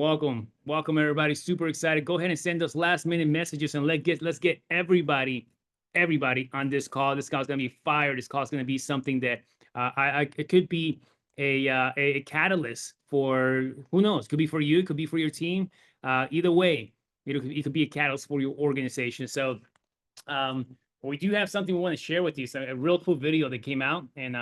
welcome everybody. Super excited. Go ahead and send those last minute messages and let's get everybody on this call. This call is gonna be fire. This call is gonna be something that it could be a catalyst for, who knows? Could be for you. It could be for your team. Either way, it could be a catalyst for your organization. So we do have something we want to share with you. So a real cool video that came out, and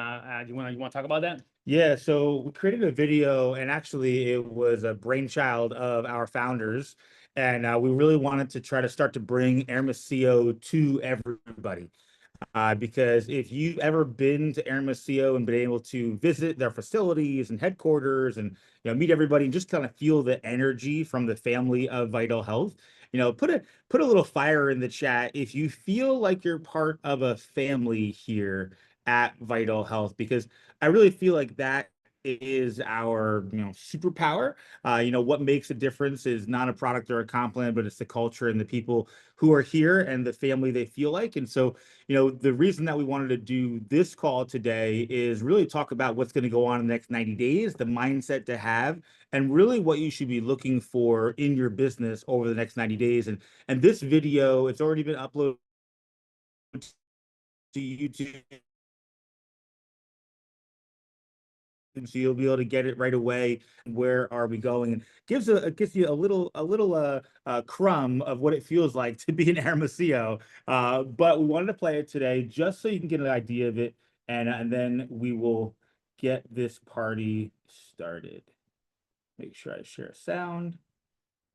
you want to talk about that? Yeah, so we created a video, and actually it was a brainchild of our founders, and we really wanted to try to start to bring Hermosillo to everybody. Because if you've ever been to Hermosillo and been able to visit their facilities and headquarters and meet everybody and just kind of feel the energy from the family of Vital Health, put a little fire in the chat if you feel like you're part of a family here at Vital Health, because I really feel like that is our superpower. What makes a difference is not a product or a compliment, but it's the culture and the people who are here and the family they feel like. And so the reason that we wanted to do this call today is really talk about what's going to go on in the next 90 days, the mindset to have, and really what you should be looking for in your business over the next 90 days. And this video, it's already been uploaded to YouTube, so you'll be able to get it right away. Where are we going? And gives you a little crumb of what it feels like to be in Hermosillo. But we wanted to play it today just so you can get an idea of it, and then we will get this party started. Make sure I share sound,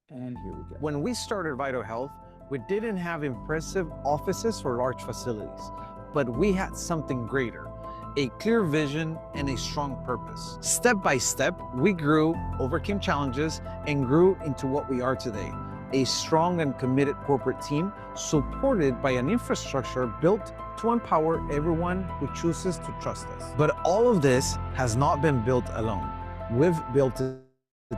and here we go. When we started Vital Health, we didn't have impressive offices or large facilities, but we had something greater: a clear vision and a strong purpose. Step by step, we grew, overcame challenges, and grew into what we are today: a strong and committed corporate team supported by an infrastructure built to empower everyone who chooses to trust us. But all of this has not been built alone. We've built it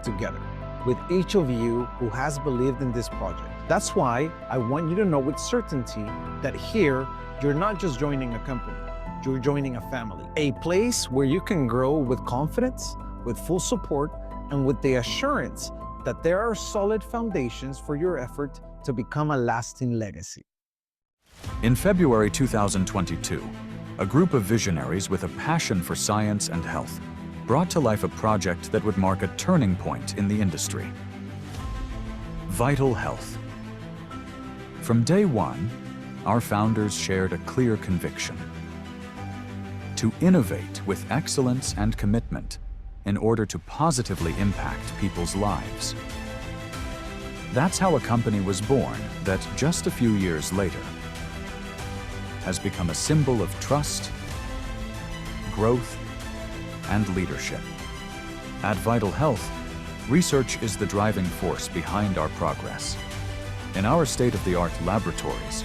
together with each of you who has believed in this project. That's why I want you to know with certainty that here, you're not just joining a company, you're joining a family. A place where you can grow with confidence, with full support, and with the assurance that there are solid foundations for your effort to become a lasting legacy. In February 2022, a group of visionaries with a passion for science and health brought to life a project that would mark a turning point in the industry: Vital Health. From day one, our founders shared a clear conviction: to innovate with excellence and commitment in order to positively impact people's lives. That's how a company was born that just a few years later has become a symbol of trust, growth, and leadership. At Vital Health, research is the driving force behind our progress. In our state-of-the-art laboratories,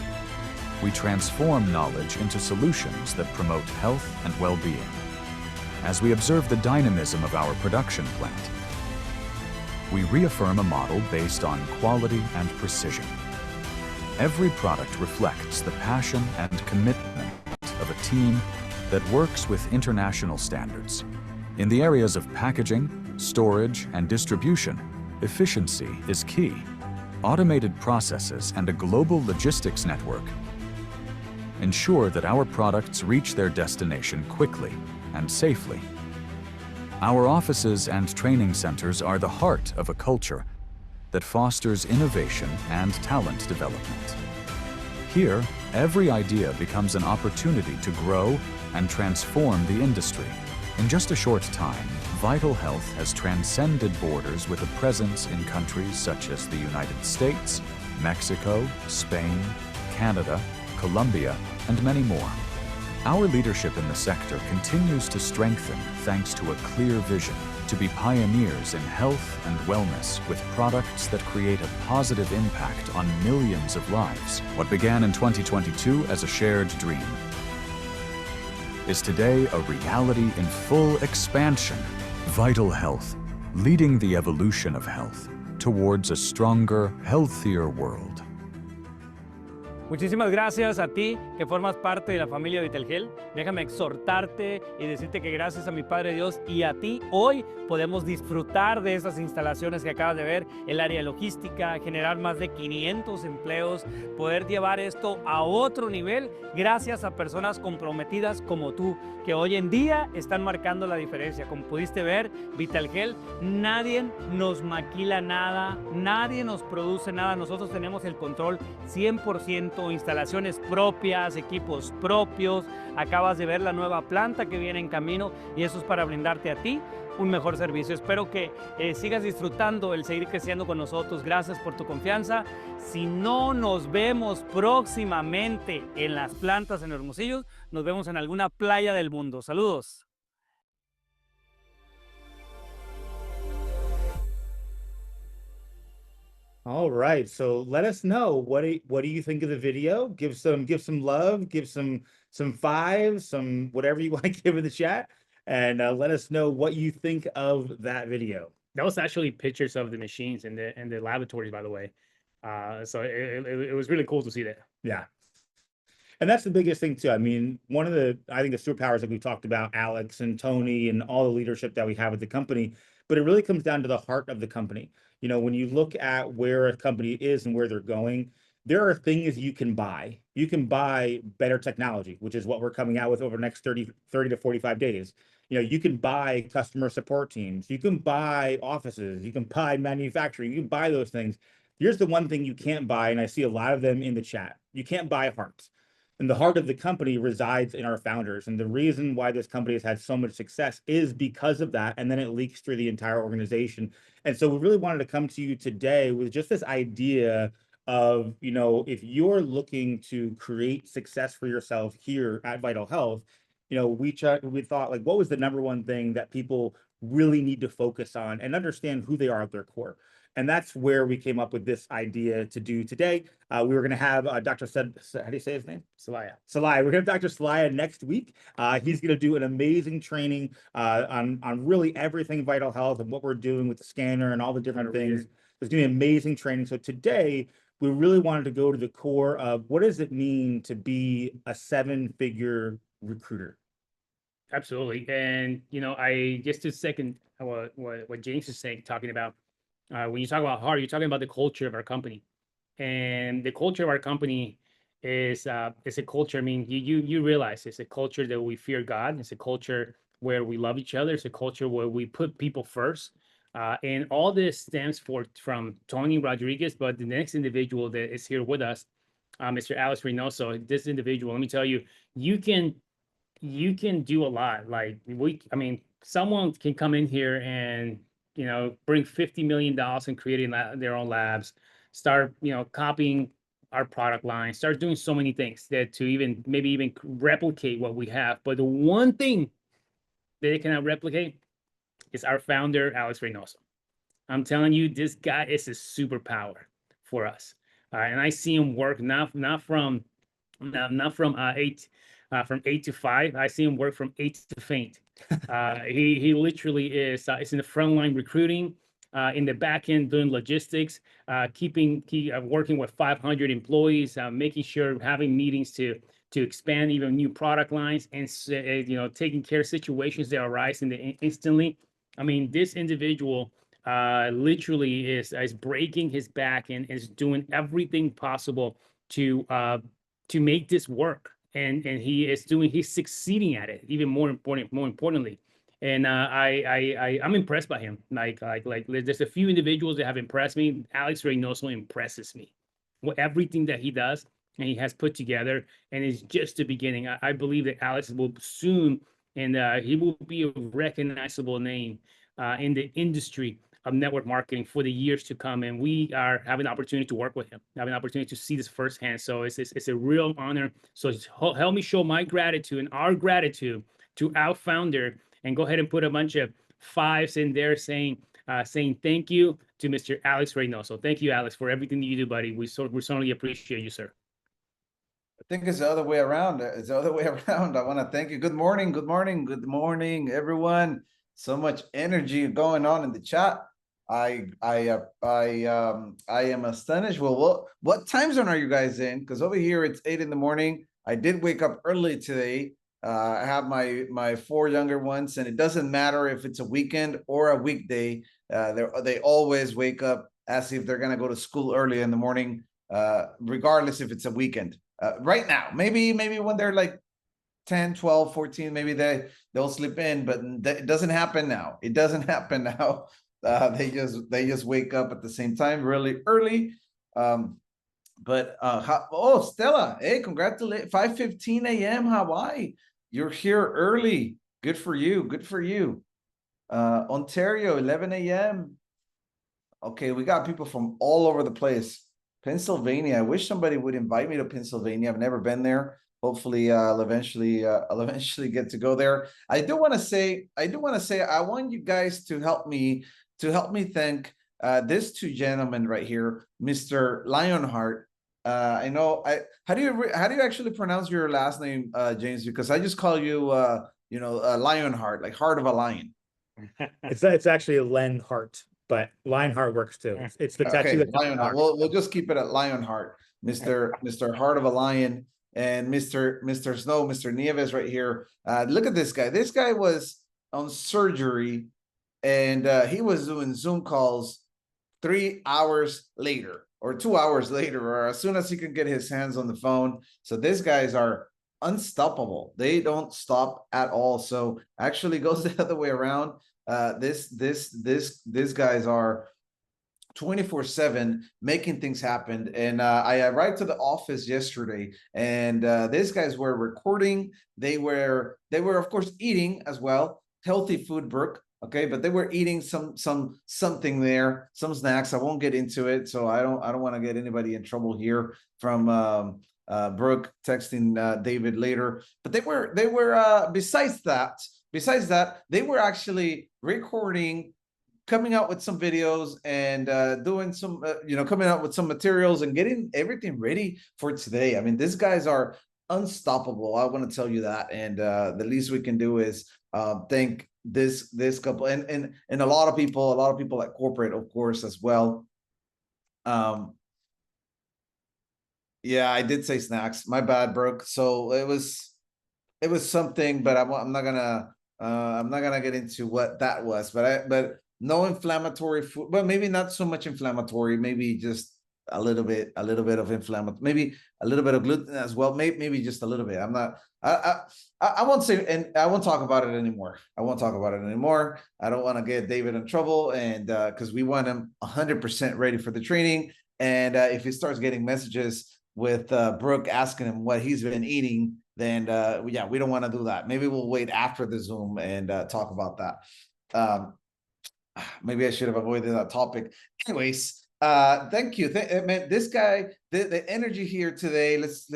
we transform knowledge into solutions that promote health and well-being. As we observe the dynamism of our production plant, we reaffirm a model based on quality and precision. Every product reflects the passion and commitment of a team that works with international standards. In the areas of packaging, storage, and distribution, efficiency is key. Automated processes and a global logistics network ensure that our products reach their destination quickly and safely. Our offices and training centers are the heart of a culture that fosters innovation and talent development. Here, every idea becomes an opportunity to grow and transform the industry. In just a short time, Vital Health has transcended borders with a presence in countries such as the United States, Mexico, Spain, Canada, Colombia, and many more. Our leadership in the sector continues to strengthen thanks to a clear vision to be pioneers in health and wellness with products that create a positive impact on millions of lives. What began in 2022 as a shared dream is today a reality in full expansion. Vital Health, leading the evolution of health towards a stronger, healthier world. Muchísimas gracias a ti que formas parte de la familia Vitelgel. Déjame exhortarte y decirte que gracias a mi Padre Dios y a ti hoy podemos disfrutar de esas instalaciones que acabas de ver, el área logística, generar más de 500 empleos, poder llevar esto a otro nivel gracias a personas comprometidas como tú, que hoy en día están marcando la diferencia. Como pudiste ver, Vitelgel, nadie nos maquila nada, nadie nos produce nada, nosotros tenemos el control 100%, instalaciones propias, equipos propios, acabas de ver la nueva planta que viene en camino y eso es para brindarte a ti un mejor servicio. Espero que sigas disfrutando el seguir creciendo con nosotros. Gracias por tu confianza. Si no nos vemos próximamente en las plantas en Hermosillo, nos vemos en alguna playa del mundo. Saludos. All right, so let us know what do you think of the video? Give some love, give some fives, some whatever you want to give in the chat, and let us know what you think of that video. That was actually pictures of the machines in the laboratories, by the way. So it was really cool to see that. Yeah. And that's the biggest thing too. I mean, one of the, I think the superpowers that we've talked about, Alex and Tony and all the leadership that we have at the company, but it really comes down to the heart of the company. You know, when you look at where a company is and where they're going, there are things you can buy. You can buy better technology, which is what we're coming out with over the next 30 to 45 days. You know, you can buy customer support teams, you can buy offices, you can buy manufacturing, you can buy those things. Here's the one thing you can't buy, and I see a lot of them in the chat. You can't buy hearts. And the heart of the company resides in our founders. And the reason why this company has had so much success is because of that. And then it leaks through the entire organization. And so we really wanted to come to you today with just this idea of, you know, if you're looking to create success for yourself here at Vital Health, you know, we thought, like, what was the number one thing that people really need to focus on and understand who they are at their core? And that's where we came up with this idea to do today. We were going to have Dr. How do you say his name? Salaya. We're going to have Dr. Salaya next week. He's going to do an amazing training on really everything Vital Health and what we're doing with the scanner and all the different things. There's going to be amazing training. So today, we really wanted to go to the core of what does it mean to be a 7-figure recruiter? Absolutely. And, you know, I just to second what James is saying, talking about, when you talk about heart, you're talking about the culture of our company, and the culture of our company is a culture. I mean, you realize it's a culture that we fear God. It's a culture where we love each other. It's a culture where we put people first, and all this stems from Tony Rodriguez. But the next individual that is here with us, Mr. Alex Reynoso. This individual, let me tell you, you can do a lot. Like I mean, someone can come in here and, you know, bring $50 million in creating their own labs, start, you know, copying our product line, start doing so many things that to maybe even replicate what we have. But the one thing that they cannot replicate is our founder, Alex Reynoso. I'm telling you, this guy is a superpower for us. And I see him work not from 8 to 5. I see him work from 8 to faint. He literally is in the front line recruiting, in the back end doing logistics, working with 500 employees, making sure having meetings to expand even new product lines, and you know, taking care of situations that arise instantly. I mean, this individual literally is breaking his back and is doing everything possible to make this work. And he's succeeding at it, even more importantly. And I'm impressed by him. Like there's a few individuals that have impressed me. Alex Reynoso impresses me. Everything that he does and he has put together, and it's just the beginning. I believe that Alex will soon, and he will be a recognizable name in the industry of network marketing for the years to come. And we are having an opportunity to work with him, having an opportunity to see this firsthand. So it's a real honor. So help me show my gratitude and our gratitude to our founder, and go ahead and put a bunch of 5s in there saying thank you to Mr. Alex Reynoso. Thank you, Alex, for everything that you do, buddy. We certainly appreciate you, sir. I think it's the other way around. It's the other way around. I want to thank you. Good morning, everyone. So much energy going on in the chat. I am astonished. Well, what time zone are you guys in? Because over here it's 8 in the morning. I did wake up early today. I have my 4 younger ones, and it doesn't matter if it's a weekend or a weekday. They always wake up as if they're gonna go to school early in the morning, regardless if it's a weekend. Right now, maybe when they're like 10, 12, 14, maybe they'll slip in, but it doesn't happen now. It doesn't happen now. They just wake up at the same time, really early. Oh, Stella, hey, congratulations, 5:15 a.m. Hawaii. You're here early. Good for you. Good for you. Ontario, 11 a.m. Okay, we got people from all over the place. Pennsylvania. I wish somebody would invite me to Pennsylvania. I've never been there. Hopefully, I'll eventually get to go there. I want to say, I want you guys to help me thank these 2 gentlemen right here, Mr. Leonhardt. How do you actually pronounce your last name, James? Because I just call you, Lionheart, like heart of a lion. It's actually a Leonhardt, but Lionheart works too. It's the tattoo. Okay, that's Lionheart. We'll just keep it at Lionheart, Mr. Heart of a Lion, and Mr. Snow, Mr. Nieves right here. Look at this guy. This guy was on surgery, and he was doing Zoom calls 3 hours later, or 2 hours later, or as soon as he can get his hands on the phone. So these guys are unstoppable. They don't stop at all. So actually goes the other way around. These guys are 24/7 making things happen. And I arrived to the office yesterday, and these guys were recording. They were of course eating as well, healthy food, Brooke. Okay, but they were eating something there, some snacks. I won't get into it, so I don't want to get anybody in trouble here from Brooke texting David later. But they were besides that, they were actually recording, coming out with some videos, and doing some coming out with some materials and getting everything ready for today. I mean, these guys are unstoppable. I want to tell you that, and the least we can do is thank this couple, and a lot of people at corporate, of course, as well. Yeah, I did say snacks, my bad, Brooke. So it was something, but I'm not gonna get into what that was, but no inflammatory food. Well, maybe not so much inflammatory, maybe just a little bit of inflammatory, maybe a little bit of gluten as well, maybe just a little bit. I won't say, and I won't talk about it anymore. I don't want to get David in trouble, and because we want him 100% ready for the training. And if he starts getting messages with Brooke asking him what he's been eating, then yeah, we don't want to do that. Maybe we'll wait after the Zoom and talk about that. Maybe I should have avoided that topic. Anyways, thank you. Man, this guy, the energy here today, let's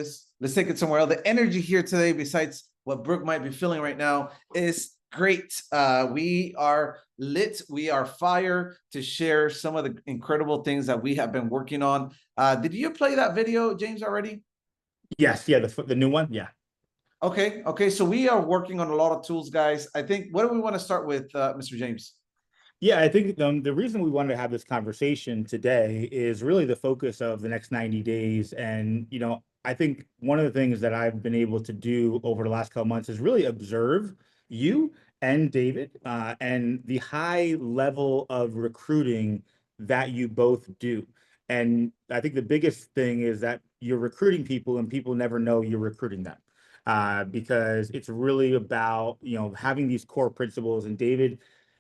take it somewhere else. The energy here today, besides what Brooke might be feeling right now, is great. We are lit. We are fire to share some of the incredible things that we have been working on. Did you play that video, James, already? Yes, yeah, the new one, yeah. Okay. So we are working on a lot of tools, guys. I think, what do we want to start with, Mr. James? Yeah, I think the reason we wanted to have this conversation today is really the focus of the next 90 days. And, I think one of the things that I've been able to do over the last couple months is really observe you and David, and the high level of recruiting that you both do. And I think the biggest thing is that you're recruiting people and people never know you're recruiting them, because it's really about, having these core principles. And David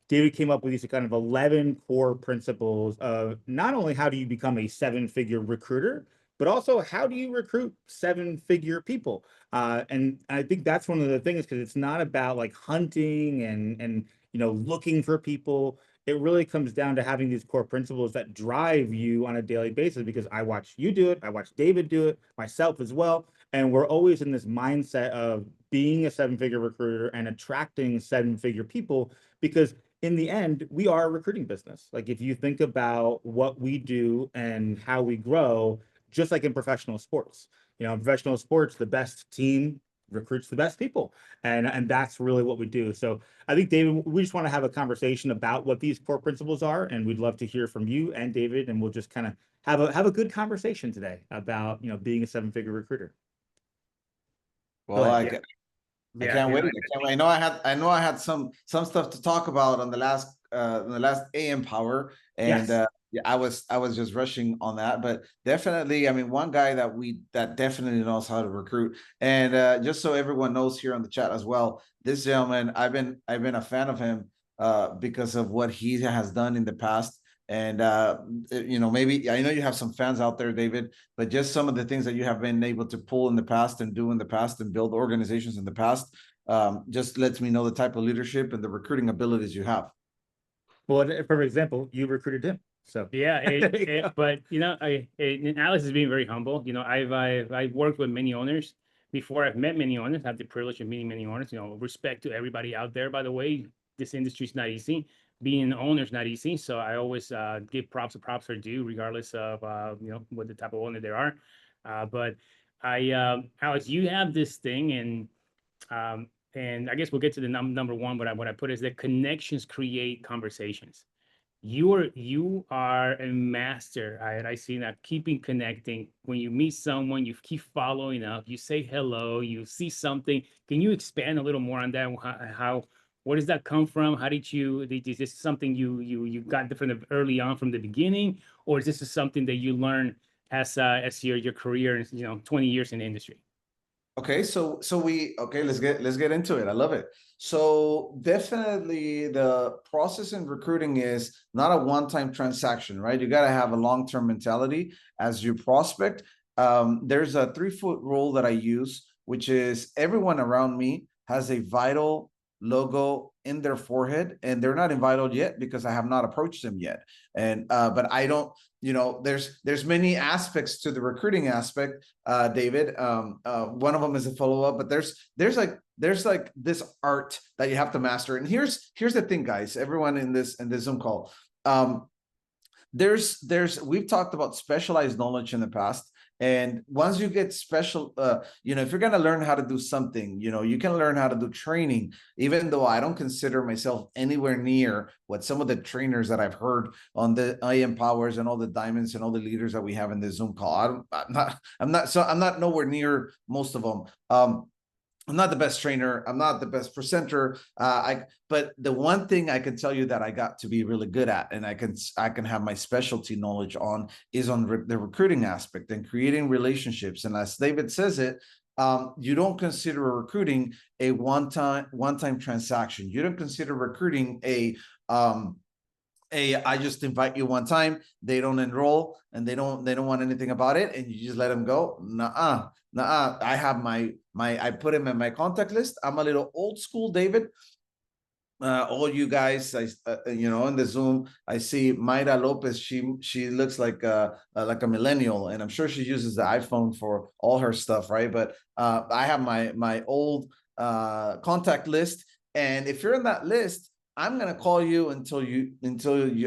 came up with these kind of 11 core principles of not only how do you become a 7-figure recruiter, but also how do you recruit 7-figure people. And I think that's one of the things, because it's not about like hunting and looking for people. It really comes down to having these core principles that drive you on a daily basis, because I watch you do it, I watch David do it, myself as well. And we're always in this mindset of being a 7-figure recruiter and attracting 7-figure people, because in the end, we are a recruiting business. Like, if you think about what we do and how we grow, just like in professional sports, in professional sports, the best team recruits the best people. And that's really what we do. So I think, David, we just want to have a conversation about what these core principles are, and we'd love to hear from you and David, and we'll just kind of have a good conversation today about, being a seven-figure recruiter. Well, ahead. I Yeah, can't you wait. know, I can't wait. I know I had some stuff to talk about on the last AM Power, and Yes. yeah, I was just rushing on that, but definitely, I mean, one guy that definitely knows how to recruit, and just so everyone knows here on the chat as well, this gentleman, I've been a fan of him because of what he has done in the past. And maybe I know you have some fans out there, David, but just some of the things that you have been able to pull in the past and do in the past and build organizations in the past, just lets me know the type of leadership and the recruiting abilities you have. Well, for example, you recruited him. So yeah, but and Alex is being very humble. I've worked with many owners before. I've met many owners. I have the privilege of meeting many owners. Respect to everybody out there. By the way, this industry is not easy. Being an owner is not easy. So I always give props are due, regardless of what the type of owner they are. But Alex, you have this thing, and I guess we'll get to the number one. What I put is that connections create conversations. You are a master. I see that, keeping connecting. When you meet someone, you keep following up. You say hello. You see something. Can you expand a little more on that? How where does that come from? How did you? Is this something you got from the early on from the beginning, or is this something that you learn as your career, 20 years in the industry? Okay, let's get into it. I love it. So definitely the process in recruiting is not a one-time transaction, right? You got to have a long-term mentality as you prospect. There's a 3-foot rule that I use, which is everyone around me has a vital logo in their forehead, and they're not invited yet because I have not approached them yet. And but I don't, there's many aspects to the recruiting aspect, David. One of them is a follow-up, but there's like this art that you have to master. And here's the thing, guys, everyone in this Zoom call. We've talked about specialized knowledge in the past. And once you get special, if you're going to learn how to do something, you can learn how to do training, even though I don't consider myself anywhere near what some of the trainers that I've heard on the IM Powers and all the diamonds and all the leaders that we have in this Zoom call. I'm not nowhere near most of them. I'm not the best trainer. I'm not the best presenter. But the one thing I can tell you that I got to be really good at, and I can have my specialty knowledge on, is on the recruiting aspect and creating relationships. And as David says it, you don't consider recruiting a one-time transaction. You don't consider recruiting I just invite you one time, they don't enroll, and they don't want anything about it, and you just let them go. Nuh-uh. I have I put him in my contact list. I'm a little old school, David. All you guys, in the Zoom, I see Mayra Lopez. She looks like a millennial, and I'm sure she uses the iPhone for all her stuff, right? But I have my old contact list, and if you're in that list, I'm gonna call you until you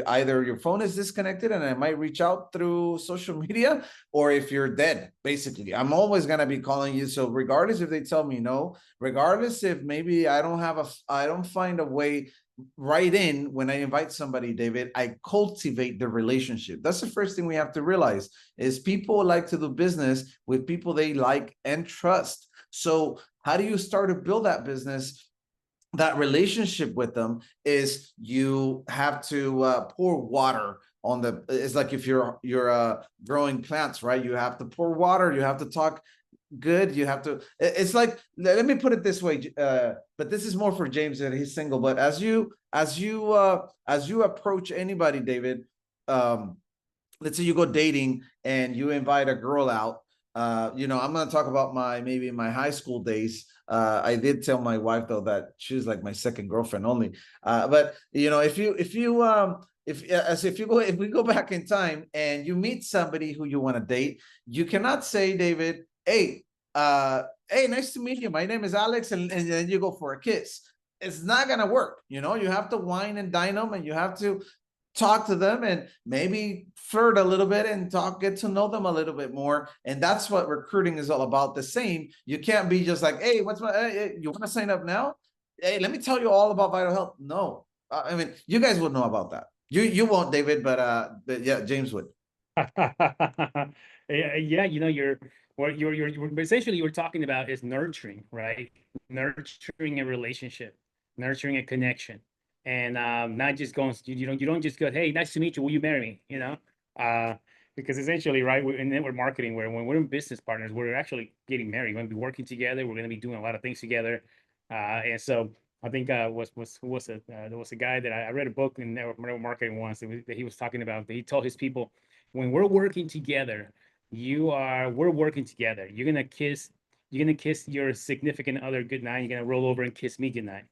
either your phone is disconnected and I might reach out through social media, or if you're dead. Basically, I'm always gonna be calling you. So regardless if they tell me no, regardless if maybe I don't find a way right in when I invite somebody, David, I cultivate the relationship. That's the first thing we have to realize, is people like to do business with people they like and trust. So how do you start to build that business? That relationship with them is you have to pour water on it's like if you're growing plants, right? You have to pour water, you have to talk good, you have to, it's like, let me put it this way, but this is more for James, that he's single. But as you approach anybody, David, let's say you go dating and you invite a girl out. I'm going to talk about maybe my high school days. I did tell my wife though that she's like my second girlfriend only. But if we go back in time and you meet somebody who you want to date, you cannot say, David, hey, nice to meet you. My name is Alex, and then you go for a kiss. It's not gonna work. You have to wine and dine them, and you have to talk to them and maybe flirt a little bit and get to know them a little bit more. And that's what recruiting is all about. The same. You can't be just like, hey, you want to sign up now? Hey, let me tell you all about Vital Health. No, I mean, you guys would know about that. You won't, David, but yeah, James would. Yeah, you're essentially you're talking about is nurturing, right? Nurturing a relationship, nurturing a connection, and not just going. You don't just go, hey, nice to meet you. Will you marry me? Because essentially, right, in network marketing, where when we're business partners, we're actually getting married. We're going to be working together. We're going to be doing a lot of things together, and so. I think there was a guy that I read a book in network marketing once that he was talking about. That he told his people, when we're working together, we're working together. You're gonna kiss your significant other goodnight. You're gonna roll over and kiss me goodnight,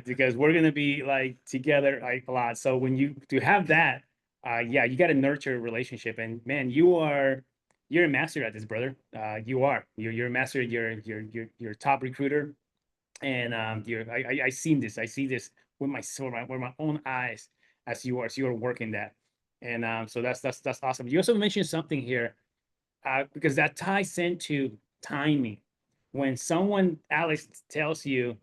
because we're gonna be like together like a lot. So when to have that, yeah, you got to nurture a relationship. And man, you're a master at this, brother. You're a master. You're a top recruiter. And I seen this. I see this with my own eyes as you are working that. And so that's awesome. You also mentioned something here, because that ties into timing. When someone, Alex, tells you,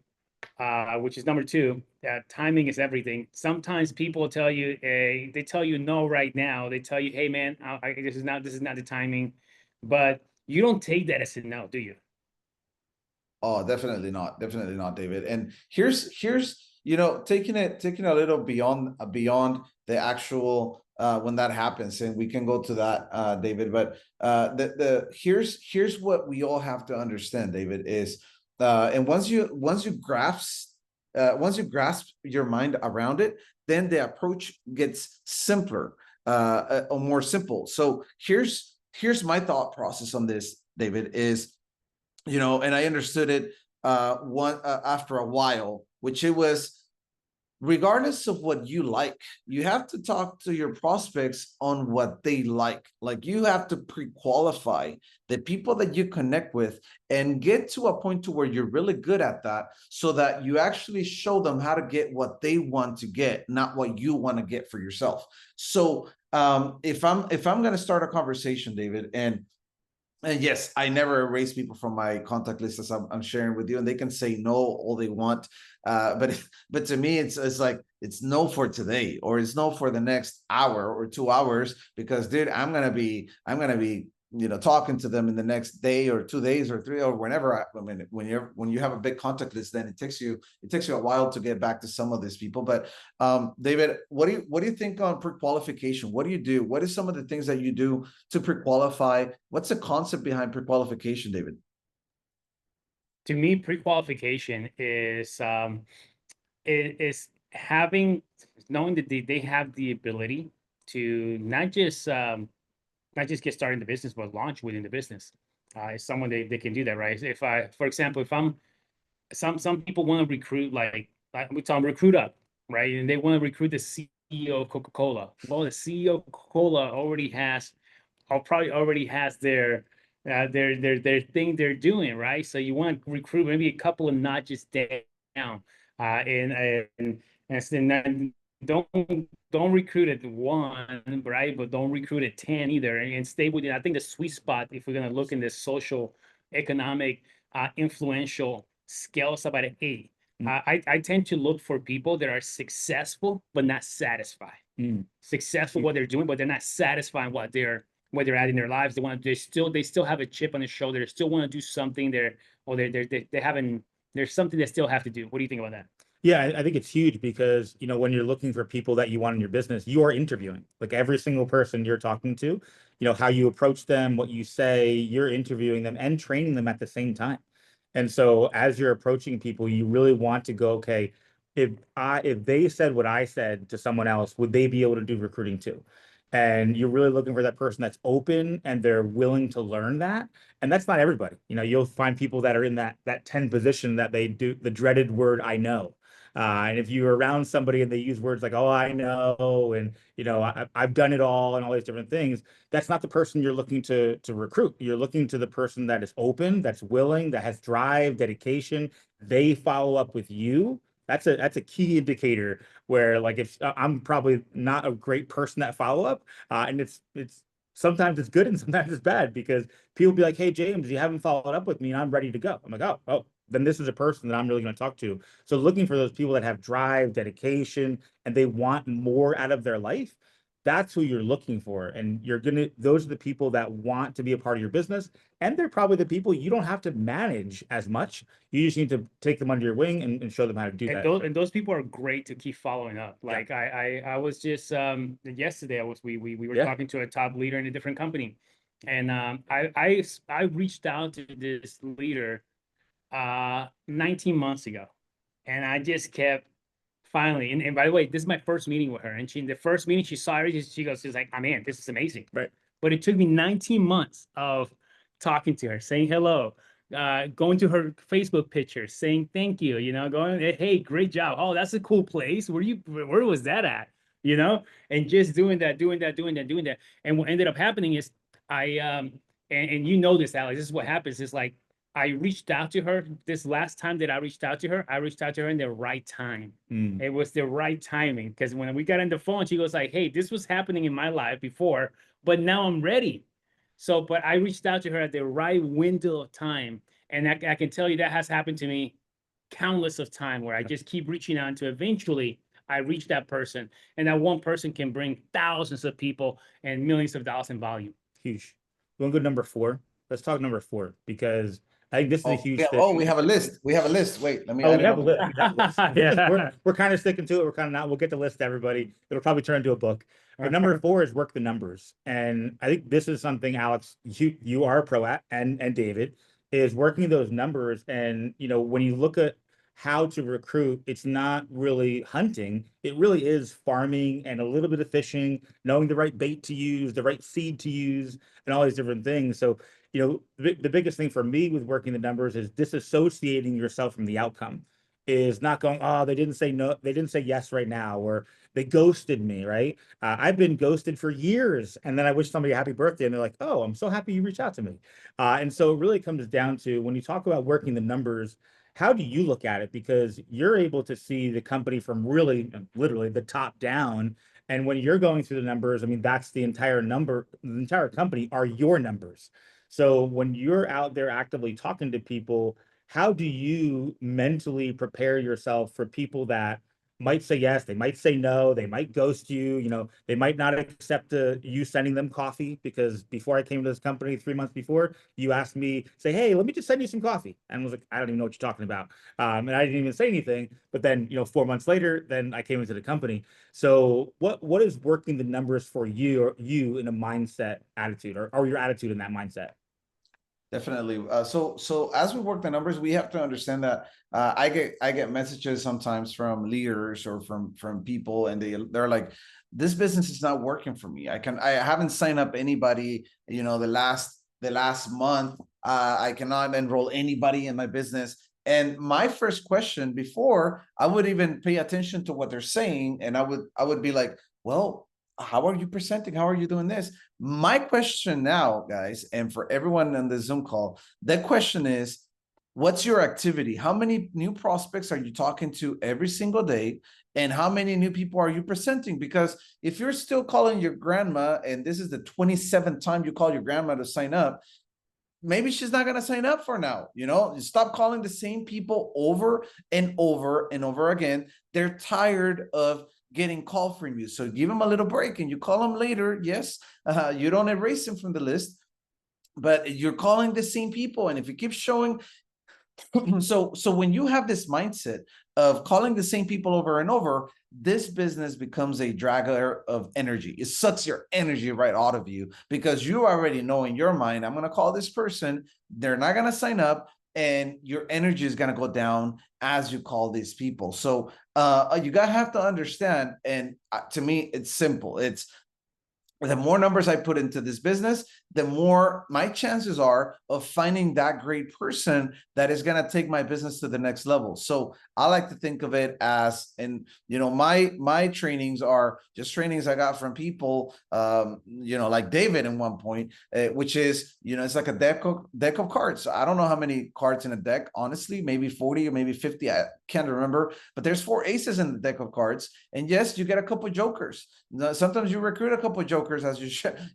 which is number two, that timing is everything. Sometimes people tell you, they tell you no right now. They tell you, hey man, this is not the timing, but you don't take that as a no, do you? Oh, definitely not. Definitely not, David. And here's taking a little beyond the actual when that happens, and we can go to that, David. But here's what we all have to understand, David, is and once you grasp your mind around it, then the approach gets simpler, or more simple. So here's my thought process on this, David, is, and I understood it after a while, which it was, regardless of what you like, you have to talk to your prospects on what they like. Like, you have to pre-qualify the people that you connect with and get to a point to where you're really good at that, so that you actually show them how to get what they want to get, not what you want to get for yourself. So if I'm going to start a conversation, David, and yes, I never erase people from my contact list, as I'm sharing with you, and they can say no all they want. But to me, it's like, it's no for today, or it's no for the next hour or 2 hours, because dude, I'm gonna be talking to them in the next day or 2 days or 3, or whenever. I mean, when you have a big contact list, then it takes you a while to get back to some of these people. But David, what do you think on pre-qualification? What do you do? What is some of the things that you do to pre-qualify? What's the concept behind pre-qualification, David? To me, pre-qualification is knowing that they have the ability to not just get started in the business, but launch within the business. It's someone they can do that, right? For example, if I'm some people want to recruit, like we tell them recruit up, right? And they want to recruit the CEO of Coca-Cola. Well, the CEO of Coca-Cola probably already has their thing they're doing, right? So you want to recruit maybe a couple of notches down, and then don't recruit at 1, right? But don't recruit at 10 either, and stay within. I think the sweet spot, if we're gonna look in this social, economic, influential scale, is about an 8. I tend to look for people that are successful but not satisfied. Successful what they're doing, but they're not satisfied where they're at in their lives. They still have a chip on their shoulder. They still want to do something. There's something they still have to do. What do you think about that? Yeah, I think it's huge because, when you're looking for people that you want in your business, you are interviewing. Like, every single person you're talking to, how you approach them, what you say, you're interviewing them and training them at the same time. And so as you're approaching people, you really want to go, okay, if they said what I said to someone else, would they be able to do recruiting too? And you're really looking for that person that's open and they're willing to learn that. And that's not everybody. You'll find people that are in that 10 position that they do the dreaded word, I know. And if you're around somebody and they use words like, oh, I know, and, I've done it all and all these different things, that's not the person you're looking to recruit. You're looking to the person that is open, that's willing, that has drive, dedication. They follow up with you. that's a key indicator where, like, if I'm probably not a great person at follow up, and it's sometimes it's good and sometimes it's bad, because people be like, hey James, you haven't followed up with me and I'm ready to go. I'm like, oh, then this is a person that I'm really going to talk to. So looking for those people that have drive, dedication, and they want more out of their life, that's who you're looking for. And those are the people that want to be a part of your business. And they're probably the people you don't have to manage as much. You just need to take them under your wing and show them how to do that. And those people are great to keep following up. Like I was just yesterday we were talking to a top leader in a different company, and I reached out to this leader 19 months ago, and I just kept finally, and by the way, this is my first meeting with her, and in the first meeting she saw it, she goes, she's like, I'm in, this is amazing. Right. But it took me 19 months of talking to her, saying hello, going to her Facebook pictures, saying thank you, going, hey, great job. Oh, that's a cool place. Where was that at? And just doing that. And what ended up happening is and you know this, Alex, this is what happens. Is like, I reached out to her this last time that I reached out to her in the right time. It was the right timing, because when we got on the phone, she goes like, hey, this was happening in my life before, but now I'm ready. So, but I reached out to her at the right window of time. And I can tell you that has happened to me countless of time, where I just keep reaching out to eventually I reach that person. And that one person can bring thousands of people and millions of dollars in volume. Huge. You want to go number 4? Let's talk number 4, because I think this is a huge thing. Oh, we have a list. Wait, let me. We have a list. Yeah. We're kind of sticking to it. We're kind of not. We'll get the list to everybody. It'll probably turn into a book. But number 4 is work the numbers. And I think this is something, Alex, you are a pro at, and David is working those numbers. And when you look at how to recruit, it's not really hunting. It really is farming and a little bit of fishing, knowing the right bait to use, the right seed to use, and all these different things. So the biggest thing for me with working the numbers is disassociating yourself from the outcome. Is not going, oh, they didn't say no, they didn't say yes right now, or they ghosted me, right? I've been ghosted for years, and then I wish somebody a happy birthday, and they're like, oh, I'm so happy you reached out to me. And so it really comes down to, when you talk about working the numbers, how do you look at it? Because you're able to see the company from really, literally the top down. And when you're going through the numbers, I mean, that's the entire number, the entire company are your numbers. So when you're out there actively talking to people, how do you mentally prepare yourself for people that might say yes, they might say no, they might ghost you, they might not accept you sending them coffee? Because before I came to this company 3 months before, you asked me, say, hey, let me just send you some coffee. And I was like, I don't even know what you're talking about. And I didn't even say anything. But then, 4 months later, then I came into the company. So what is working the numbers for you, or you in a mindset attitude, or your attitude in that mindset? Definitely. So as we work the numbers, we have to understand that I get messages sometimes from leaders or from people, and they're like, this business is not working for me. I haven't signed up anybody, the last month. I cannot enroll anybody in my business. And my first question, before I would even pay attention to what they're saying, and I would be like, well, how are you presenting? How are you doing this? My question now, guys, and for everyone on the Zoom call, that question is, what's your activity? How many new prospects are you talking to every single day? And how many new people are you presenting? Because if you're still calling your grandma, and this is the 27th time you call your grandma to sign up, maybe she's not going to sign up for now. Stop calling the same people over and over and over again. They're tired of getting called from you. So give them a little break, and you call them later. Yes, you don't erase them from the list, but you're calling the same people. And if you keep showing, so when you have this mindset of calling the same people over and over, this business becomes a dragger of energy. It sucks your energy right out of you, because you already know in your mind, I'm going to call this person, they're not going to sign up, and your energy is going to go down as you call these people. So you gotta have to understand, and to me, it's simple. It's the more numbers I put into this business, the more my chances are of finding that great person that is going to take my business to the next level. So I like to think of it as, and my trainings are just trainings I got from people, like David at one point, which is, it's like a deck of cards. I don't know how many cards in a deck, honestly, maybe 40 or maybe 50. I can't remember, but there's 4 aces in the deck of cards. And yes, you get a couple jokers. Sometimes you recruit a couple jokers as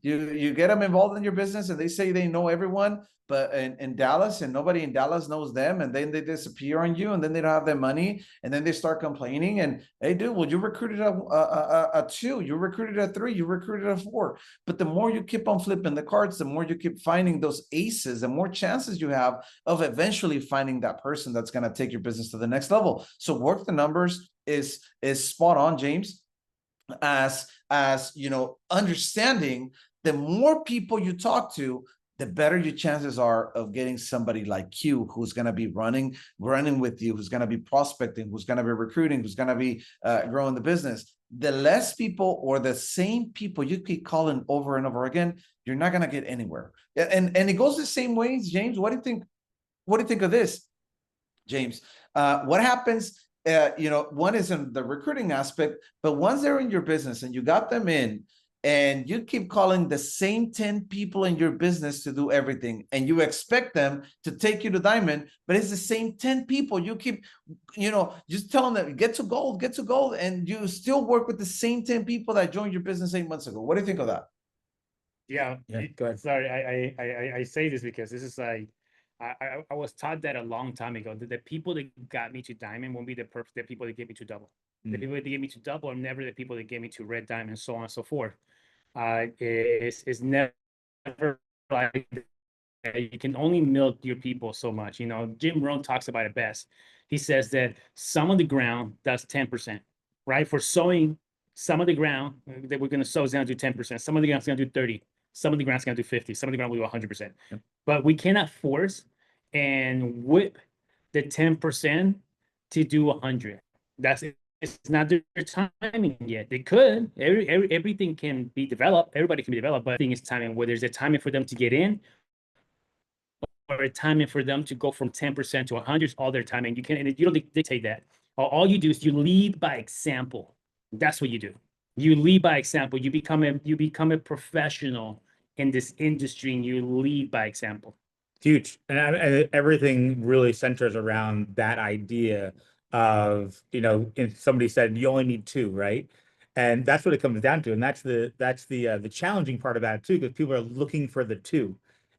you get them involved in your business, and they say they know everyone, but in Dallas, and nobody in Dallas knows them, and then they disappear on you, and then they don't have their money, and then they start complaining. And hey, dude, well, you recruited a 2, you recruited a 3, you recruited a 4. But the more you keep on flipping the cards, the more you keep finding those aces, the more chances you have of eventually finding that person that's going to take your business to the next level. So work the numbers is spot on, James. As understanding, the more people you talk to, the better your chances are of getting somebody like you, who's going to be running with you, who's going to be prospecting, who's going to be recruiting, who's going to be growing the business. The less people, or the same people you keep calling over and over again, you're not going to get anywhere. And it goes the same way, James. What do you think of this, James? What happens? One is in the recruiting aspect, but once they're in your business and you got them in, and you keep calling the same 10 people in your business to do everything, and you expect them to take you to diamond, but it's the same 10 people. You keep, just telling them, get to gold, and you still work with the same 10 people that joined your business 8 months ago. What do you think of that? Yeah, go ahead. Sorry, I say this because this is like, I was taught that a long time ago, that the people that got me to diamond won't be the people that get me to double. The people that get me to double are never the people that get me to red diamond, so on and so forth. It's never like that. You can only milk your people so much. Jim Rohn talks about it best. He says that some of the ground does 10%, right? For sowing, some of the ground that we're going to sow is going to do 10%. Some of the ground is going to do 30. Some of the ground is going to do 50. Some of the ground will do 100%. Yep. But we cannot force and whip the 10% to do 100. It's not their timing yet. They could. Everything can be developed. Everybody can be developed, but I think it's timing. Where there's a timing for them to get in, or a timing for them to go from 10% to 100. All their timing. You don't dictate that. All you do is you lead by example. That's what you do. You lead by example. You become a professional in this industry, and you lead by example. Huge. And everything really centers around that idea of, if somebody said you only need 2, right? And that's what it comes down to. And that's the challenging part about it too, because people are looking for the 2.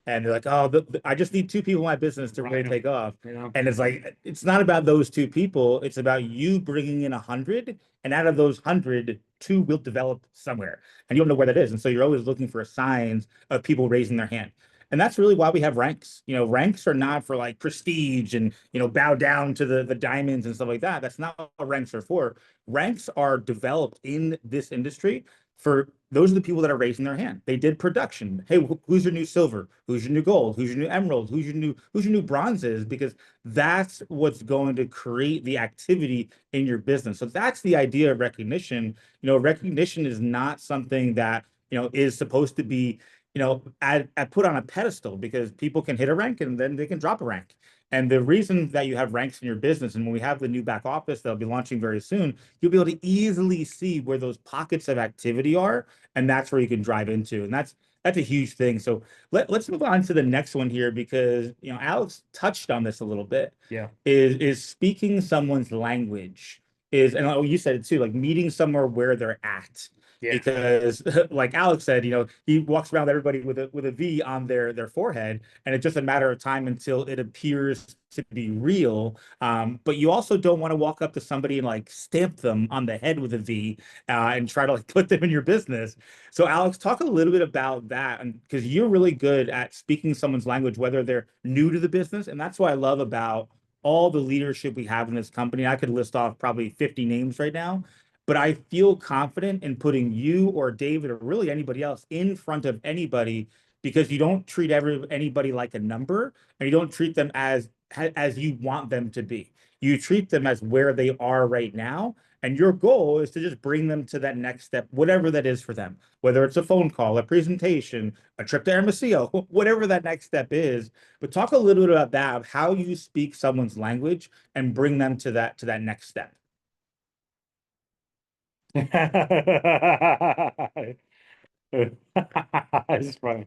And they're like, oh, I just need 2 people in my business to really take off. And it's like, it's not about those 2 people. It's about you bringing in 100. And out of those 100, 2 will develop somewhere. And you don't know where that is. And so you're always looking for signs of people raising their hand. And that's really why we have ranks. Ranks are not for like prestige and, bow down to the diamonds and stuff like that. That's not what ranks are for. Ranks are developed in this industry for those are the people that are raising their hand. They did production. Hey, who's your new silver? Who's your new gold? Who's your new emerald? Who's your new bronzes? Because that's what's going to create the activity in your business. So that's the idea of recognition. Recognition is not something that, is supposed to be, put on a pedestal, because people can hit a rank and then they can drop a rank. And the reason that you have ranks in your business, and when we have the new back office that'll be launching very soon, you'll be able to easily see where those pockets of activity are, and that's where you can drive into. And that's a huge thing. So let's move on to the next one here, because Alex touched on this a little bit. Yeah. Is speaking someone's language, and you said it too, like meeting somewhere where they're at. Yeah. Because like Alex said, he walks around everybody with a V on their forehead, and it's just a matter of time until it appears to be real. But you also don't want to walk up to somebody and like stamp them on the head with a V and try to like put them in your business. So Alex, talk a little bit about that, and because you're really good at speaking someone's language, whether they're new to the business, and that's what I love about all the leadership we have in this company. I could list off probably 50 names right now. But I feel confident in putting you or David or really anybody else in front of anybody, because you don't treat anybody like a number, and you don't treat them as you want them to be. You treat them as where they are right now, And your goal is to just bring them to that next step, whatever that is for them, whether it's a phone call, a presentation, a trip to Hermosillo, whatever that next step is. But talk a little bit about that, of how you speak someone's language and bring them to that next step. It's funny.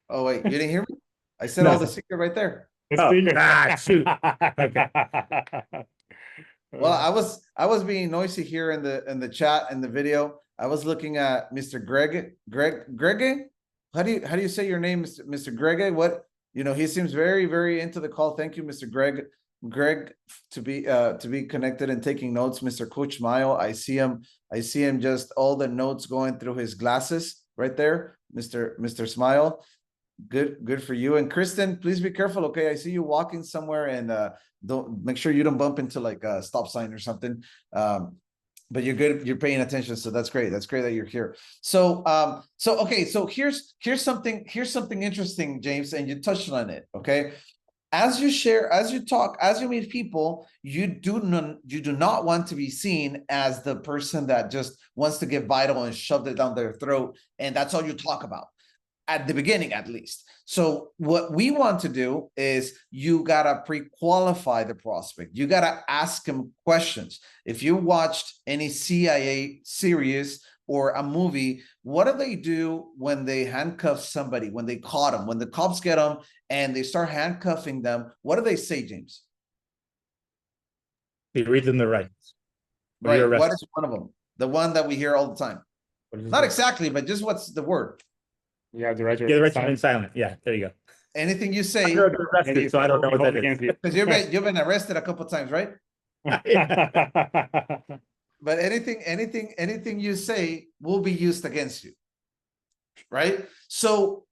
Oh, wait, you didn't hear me? I said No. all the secret right there. Oh, shoot. Okay. Well, I was being noisy here in the chat in the video. I was looking at Mr. Greg. How do you say your name, Mr. Greg? What, he seems very, very into the call. Thank you, Mr. Greg, to be connected and taking notes. Mr. Coach Mayo, I see him just all the notes going through his glasses right there. Mr. Smile. Good for you. And Kristen, please be careful. Okay, I see you walking somewhere, and don't make sure you don't bump into like a stop sign or something. But you're good. You're paying attention, so that's great. That's great that you're here. So okay. So here's something interesting, James, and you touched on it. Okay, as you share, as you talk, as you meet people, you do not want to be seen as the person that just wants to get vital and shoved it down their throat, and that's all you talk about. At the beginning, at least. So what we want to do is you gotta pre-qualify the prospect. You gotta ask him questions. If you watched any CIA series or a movie, what do they do when they handcuff somebody, when they caught them, when the cops get them and they start handcuffing them? What do they say, James? You read them the rights. Right, what is one of them? The one that we hear all the time. Not exactly, but just what's the word? Yeah, the right to remain silent. Yeah, there you go. Anything you say, Arrested, so I don't know what that is. because you've been arrested a couple of times, right? But anything you say will be used against you, right? So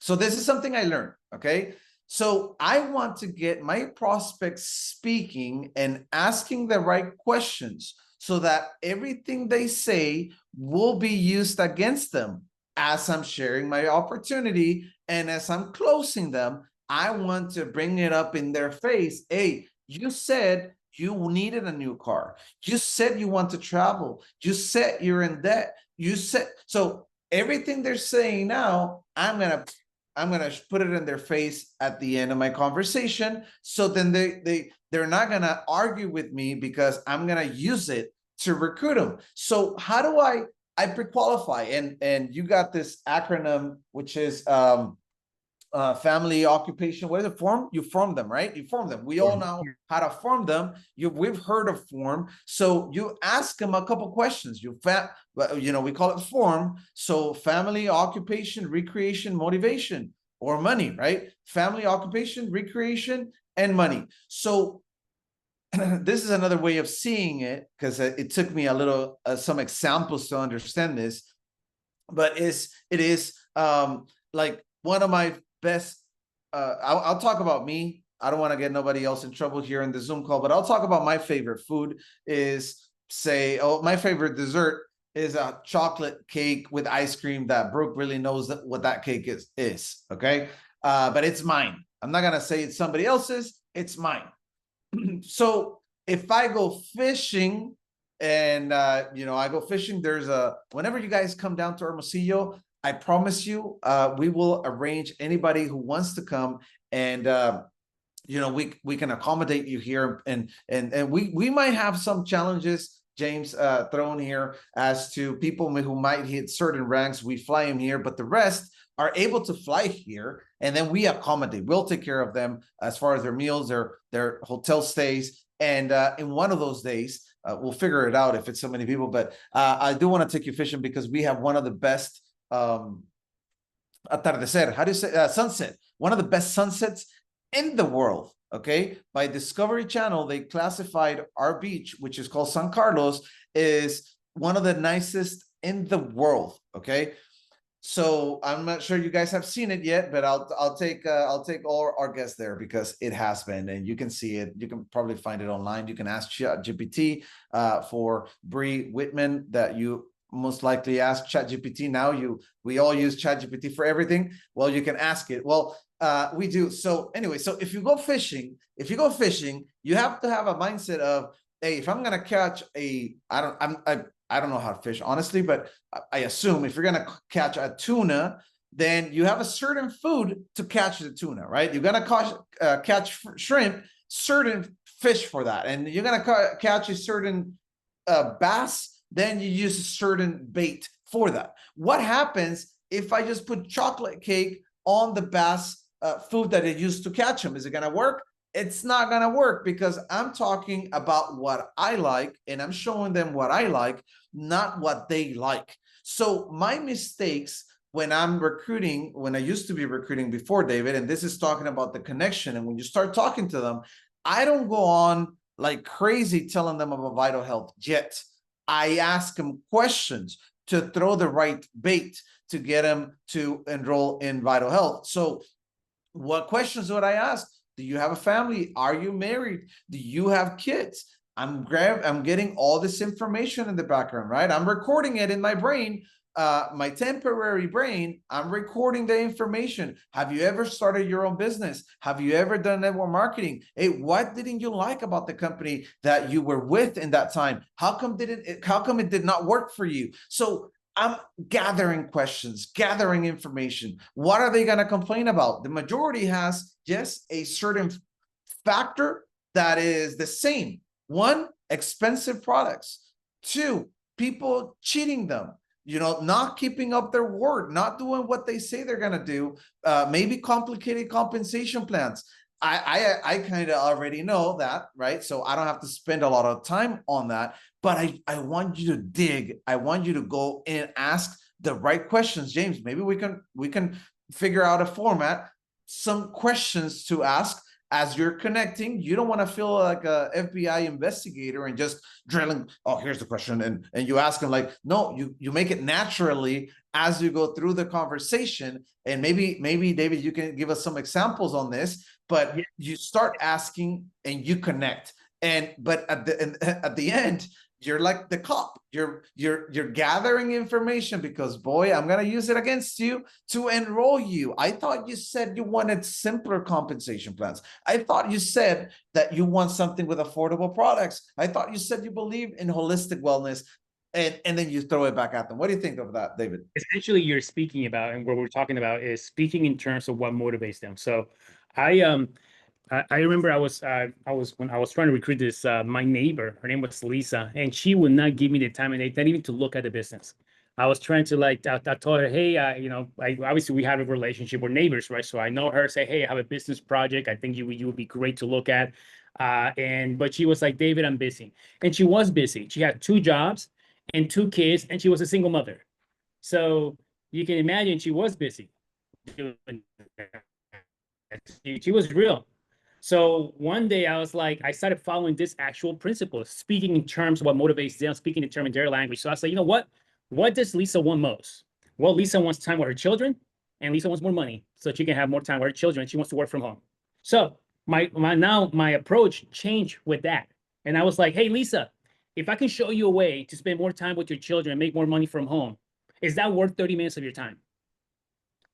this is something I learned. Okay, so I want to get my prospects speaking and asking the right questions so that everything they say will be used against them. As I'm sharing my opportunity and as I'm closing them, I want to bring it up in their face. Hey, you said you needed a new car. You said you want to travel. You said you're in debt. You said, so everything they're saying now, I'm gonna put it in their face at the end of my conversation. So then they're not gonna argue with me because I'm gonna use it to recruit them. So how do I pre-qualify? And you got this acronym, which is family, occupation. What is it? Form? You form them, right? You form them. We all know how to form them. We've heard of form. So you ask them a couple questions. We call it form. So family, occupation, recreation, motivation, or money, right? Family, occupation, recreation, and money. So this is another way of seeing it, because it took me a little some examples to understand this, but it is like one of my best. I'll talk about me. I don't want to get nobody else in trouble here in the Zoom call, but I'll talk about my favorite food is, my favorite dessert is a chocolate cake with ice cream that Brooke really knows what that cake is. Okay, but it's mine. I'm not gonna say it's somebody else's. It's mine. So if I go fishing and, I go fishing, whenever you guys come down to Hermosillo, I promise you, we will arrange anybody who wants to come, and, we can accommodate you here, and we might have some challenges, James, thrown here as to people who might hit certain ranks. We fly them here, but the rest are able to fly here, and then we accommodate. We'll take care of them as far as their meals, their hotel stays, and in one of those days, we'll figure it out if it's so many people. But I do want to take you fishing because we have one of the best atardecer. How do you say sunset? One of the best sunsets in the world. Okay, by Discovery Channel, they classified our beach, which is called San Carlos, is one of the nicest in the world. Okay. So I'm not sure you guys have seen it yet, but I'll take all our guests there because it has been, and you can see it. You can probably find it online. You can ask ChatGPT for Bree Whitman that you most likely ask ChatGPT now. We all use ChatGPT for everything. Well, you can ask it. Well, we do. So anyway, so if you go fishing, you have to have a mindset of hey, if I'm gonna catch I don't know how to fish honestly, but I assume if you're gonna catch a tuna, then you have a certain food to catch the tuna, right? You're gonna catch shrimp, certain fish for that, and you're gonna catch a certain bass, then you use a certain bait for that. What happens if I just put chocolate cake on the bass food that it used to catch them? Is it gonna work? It's not gonna work, because I'm talking about what I like and I'm showing them what I like, not what they like. So my mistakes when I'm recruiting, when I used to be recruiting before, David, and this is talking about the connection, and when you start talking to them, I don't go on like crazy telling them about Vital Health yet. I ask them questions to throw the right bait to get them to enroll in Vital Health. So what questions would I ask? Do you have a family? Are you married? Do you have kids? I'm getting all this information in the background, right? I'm recording it in my brain, my temporary brain. I'm recording the information. Have you ever started your own business? Have you ever done network marketing? Hey, what didn't you like about the company that you were with in that time? How come it did not work for you? So I'm gathering questions, gathering information. What are they going to complain about? The majority has just a certain factor that is the same. One, expensive products. Two, people cheating them, not keeping up their word, not doing what they say they're going to do, maybe complicated compensation plans. I kind of already know that, right? So I don't have to spend a lot of time on that, but I want you to dig. I want you to go and ask the right questions. James, maybe we can figure out a format, some questions to ask as you're connecting. You don't want to feel like a FBI investigator and just drilling, oh, here's the question. And you ask them like, no, you make it naturally as you go through the conversation. And maybe David, you can give us some examples on this, but you start asking and you connect. But at the end, you're like the cop. You're gathering information because, boy, I'm gonna use it against you to enroll you. I thought you said you wanted simpler compensation plans. I thought you said that you want something with affordable products. I thought you said you believe in holistic wellness, and then you throw it back at them. What do you think of that, David? Essentially, you're speaking about, and what we're talking about is speaking in terms of what motivates them. So I remember when I was trying to recruit this my neighbor, her name was Lisa, and she would not give me the time and day, not even to look at the business. I was trying to I told her, hey, obviously we have a relationship, we're neighbors, right? So I know her, say, hey, I have a business project. I think you would be great to look at. But she was like, David, I'm busy. And she was busy. She had 2 jobs and 2 kids, and she was a single mother. So you can imagine she was busy. She was real. So one day I was like, I started following this actual principle, speaking in terms of what motivates them, speaking in terms of their language. So I was like, you know what? What does Lisa want most? Well, Lisa wants time with her children, and Lisa wants more money so she can have more time with her children. She wants to work from home. So my approach changed with that. And I was like, hey, Lisa, if I can show you a way to spend more time with your children and make more money from home, is that worth 30 minutes of your time?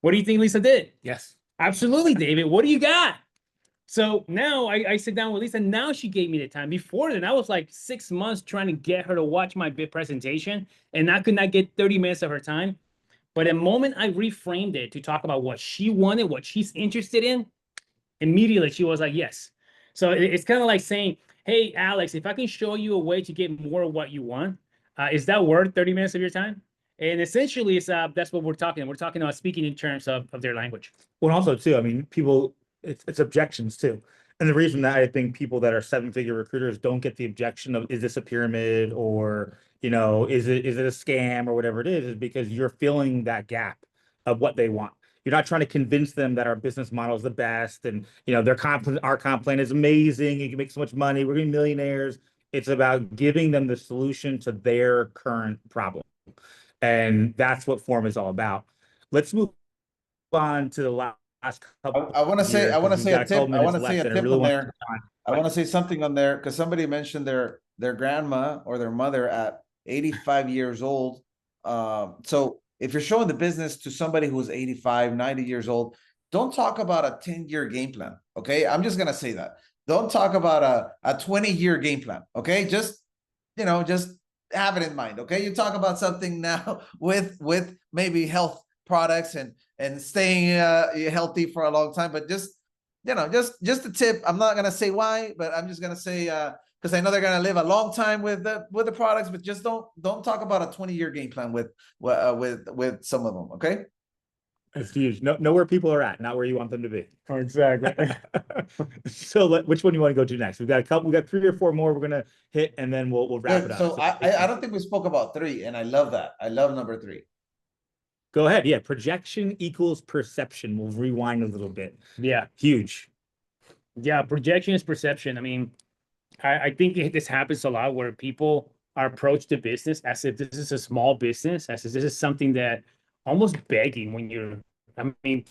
What do you think Lisa did? Yes. Absolutely, David. What do you got? So now I sit down with Lisa. Now she gave me the time. Before then, I was like 6 months trying to get her to watch my big presentation, and I could not get 30 minutes of her time. But the moment I reframed it to talk about what she wanted, what she's interested in, immediately she was like, yes. So it's kind of like saying, hey, Alex, if I can show you a way to get more of what you want, is that worth 30 minutes of your time? And essentially, that's what we're talking. We're talking about speaking in terms of their language. Well, also too, I mean, people, it's objections too. And the reason that I think people that are 7-figure recruiters don't get the objection of, is this a pyramid, or, is it a scam, or whatever it is because you're filling that gap of what they want. You're not trying to convince them that our business model is the best and, our comp plan is amazing. You can make so much money. We're gonna be millionaires. It's about giving them the solution to their current problem. And that's what Form is all about. Let's move on to the last couple. I want to say a tip. I want to say a tip on there. I want to say something on there because somebody mentioned their grandma or their mother at 85 years old. So if you're showing the business to somebody who's 85, 90 years old, don't talk about a 10-year game plan. Okay, I'm just gonna say that. Don't talk about a 20-year game plan. Okay, just just have it in mind. Okay, you talk about something now with maybe health products and staying healthy for a long time, but just a tip. I'm not gonna say why, but I'm just gonna say because I know they're gonna live a long time with the products, but just don't talk about a 20-year game plan with some of them. Okay. It's huge. Know where people are at, not where you want them to be. Exactly. So which one do you want to go to next? We've got a couple. We got 3 or 4 more we're gonna hit, and then we'll wrap it Good. up. So I don't think we spoke about 3, and I love that. I love number 3. Go ahead. Yeah, projection equals perception. We'll rewind a little bit. Yeah. Huge. Yeah, projection is perception. I mean, I think this happens a lot where people are approached to business as if this is a small business, as if this is something that almost begging when you're, I mean,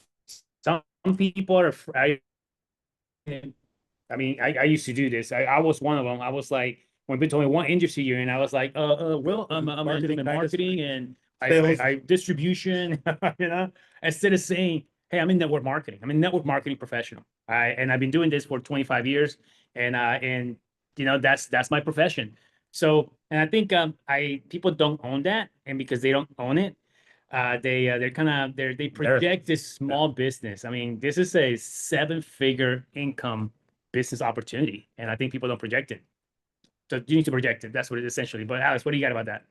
some people are, I used to do this. I was one of them. I was like, when people told me what industry you're in, I was like, well, I'm in marketing and I distribution, instead of saying, hey, I'm in network marketing. I'm a network marketing professional. And I've been doing this for 25 years and that's my profession. So, and I think people don't own that, and because they don't own it, they project this small business. I mean, this is a 7-figure income business opportunity, and I think people don't project it. So you need to project it. That's what it is essentially. But Alex, what do you got about that?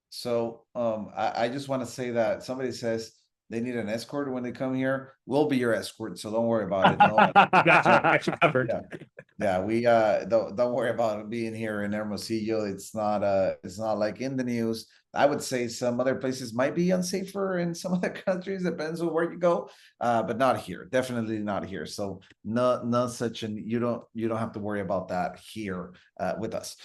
So I just want to say that somebody says they need an escort when they come here. We'll be your escort, so don't worry about it. No, Got you covered. yeah, we don't worry about being here in Hermosillo. It's not like in the news. I would say some other places might be unsafer in some other countries, depends on where you go, but not here. Definitely not here. So not such an you don't have to worry about that here with us.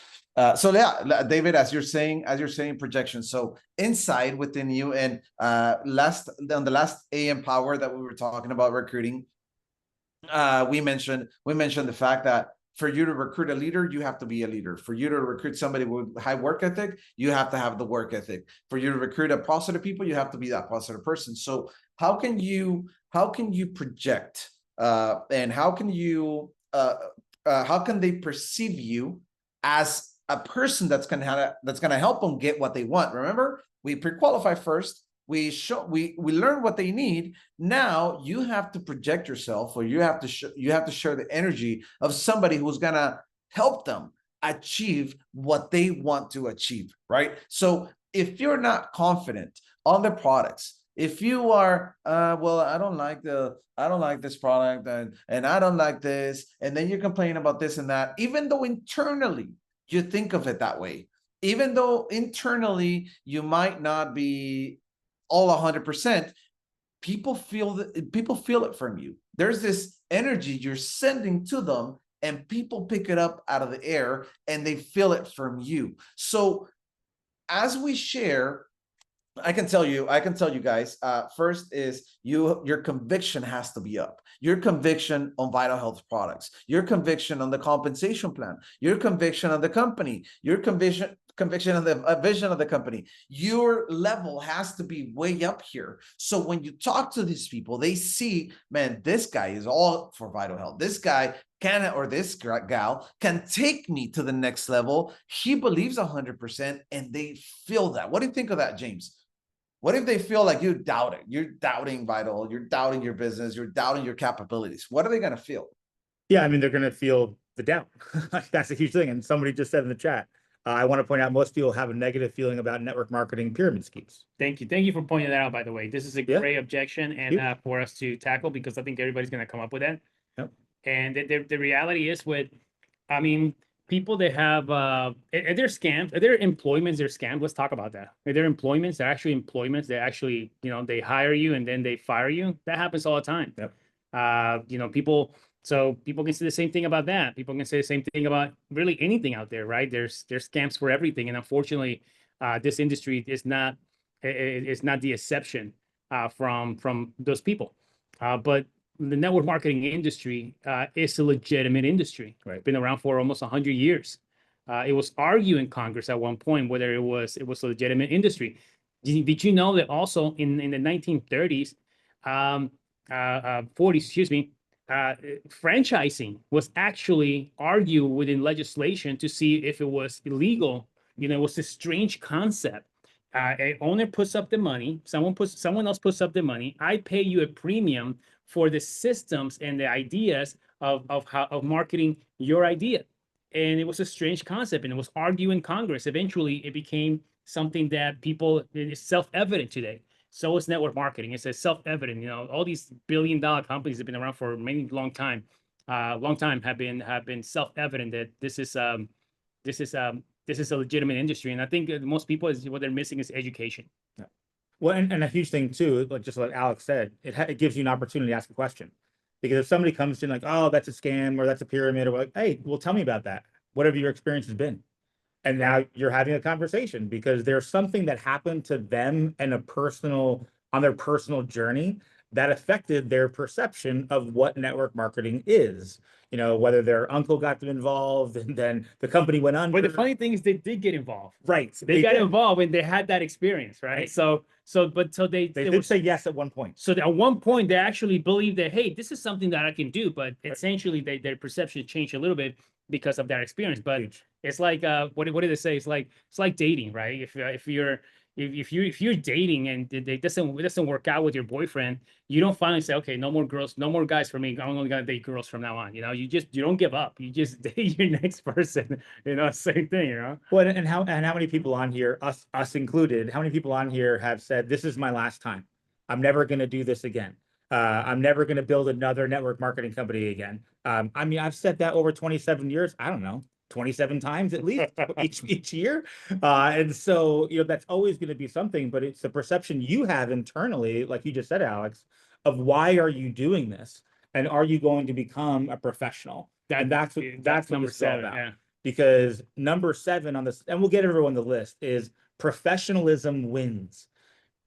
So yeah, David, as you're saying projection. So inside within you, and on the last AM Power that we were talking about recruiting, we mentioned the fact that for you to recruit a leader, you have to be a leader. For you to recruit somebody with high work ethic, you have to have the work ethic. For you to recruit a positive people, you have to be that positive person. So how can you project and how can they perceive you as a person that's gonna help them get what they want? Remember, we pre-qualify first. We learn what they need. Now you have to project yourself, or you have to share the energy of somebody who's gonna help them achieve what they want to achieve, right? So if you're not confident on the products, if you are, well, I don't like this product, and I don't like this, and then you're complaining about this and that, even though internally you think of it that way, even though internally you might not be all 100%, people feel it from you. There's this energy you're sending to them, and people pick it up out of the air and they feel it from you. So as we share, I can tell you guys, first is your conviction has to be up. Your conviction on Vital Health products, your conviction on the compensation plan, your conviction on the company, your conviction on the vision of the company. Your level has to be way up here. So when you talk to these people, they see, man, this guy is all for Vital Health. This guy or this gal can take me to the next level. He believes 100%, and they feel that. What do you think of that, James? What if they feel like you're doubting Vital, you're doubting your business, you're doubting your capabilities? What are they going to feel? Yeah, I mean, they're going to feel the doubt. That's a huge thing. And somebody just said in the chat, I want to point out most people have a negative feeling about network marketing pyramid schemes. Thank you for pointing that out, by the way. This is a great objection and for us to tackle, because I think everybody's going to come up with that. Yep. And the reality is people that have they're scams, they're employments, they're scams. Let's talk about that. They're employments, they're actually employments. They actually, they hire you and then they fire you. That happens all the time. Yep. People can say the same thing about that. People can say the same thing about really anything out there, right? There's scams for everything. And unfortunately, this industry is not the exception from those people. But the network marketing industry is a legitimate industry. Right. Been around for almost 100 years. It was argued in Congress at one point whether it was a legitimate industry. Did you know that also in the 1930s, 40s, excuse me, franchising was actually argued within legislation to see if it was illegal. You know, it was a strange concept. An owner puts up the money, someone else puts up the money. I pay you a premium for the systems and the ideas of marketing your idea. And it was a strange concept, and it was argued in Congress. Eventually, it became something that it is self-evident today. So is network marketing. It's a self-evident. You know, all these billion-dollar companies have been around for many long time. Have been self-evident that this is a legitimate industry. And I think most people what they're missing is education. Yeah. Well, and a huge thing too, like just like Alex said, it gives you an opportunity to ask a question. Because if somebody comes in like, oh, that's a scam or that's a pyramid, or like, hey, well, tell me about that. Whatever your experience has been. And now you're having a conversation because there's something that happened to them and on their personal journey that affected their perception of what network marketing is. You know, whether their uncle got them involved and then the company went under. But the funny thing is they did get involved. Right. They got did. involved when they had that experience, right? Right. So they did say yes at one point. So at one point they actually believed that, hey, this is something that I can do, but essentially their perception changed a little bit because of that experience. But it's like what did they say? It's like dating, right? If you're dating and it doesn't work out with your boyfriend, you don't finally say, okay, no more girls, no more guys for me. I'm only gonna date girls from now on. You know, you don't give up. You just date your next person. You know, same thing. You know. Well, and how many people on here, us included, how many people on here have said, this is my last time. I'm never gonna do this again. I'm never gonna build another network marketing company again. I mean, I've said that over 27 years. I don't know. 27 times at least each year. And so, you know, that's always going to be something, but it's the perception you have internally, like you just said, Alex, of why are you doing this? And are you going to become a professional? And that's what number this is all 7. about. Yeah. Because number 7 on this, and we'll get everyone the list, is professionalism wins.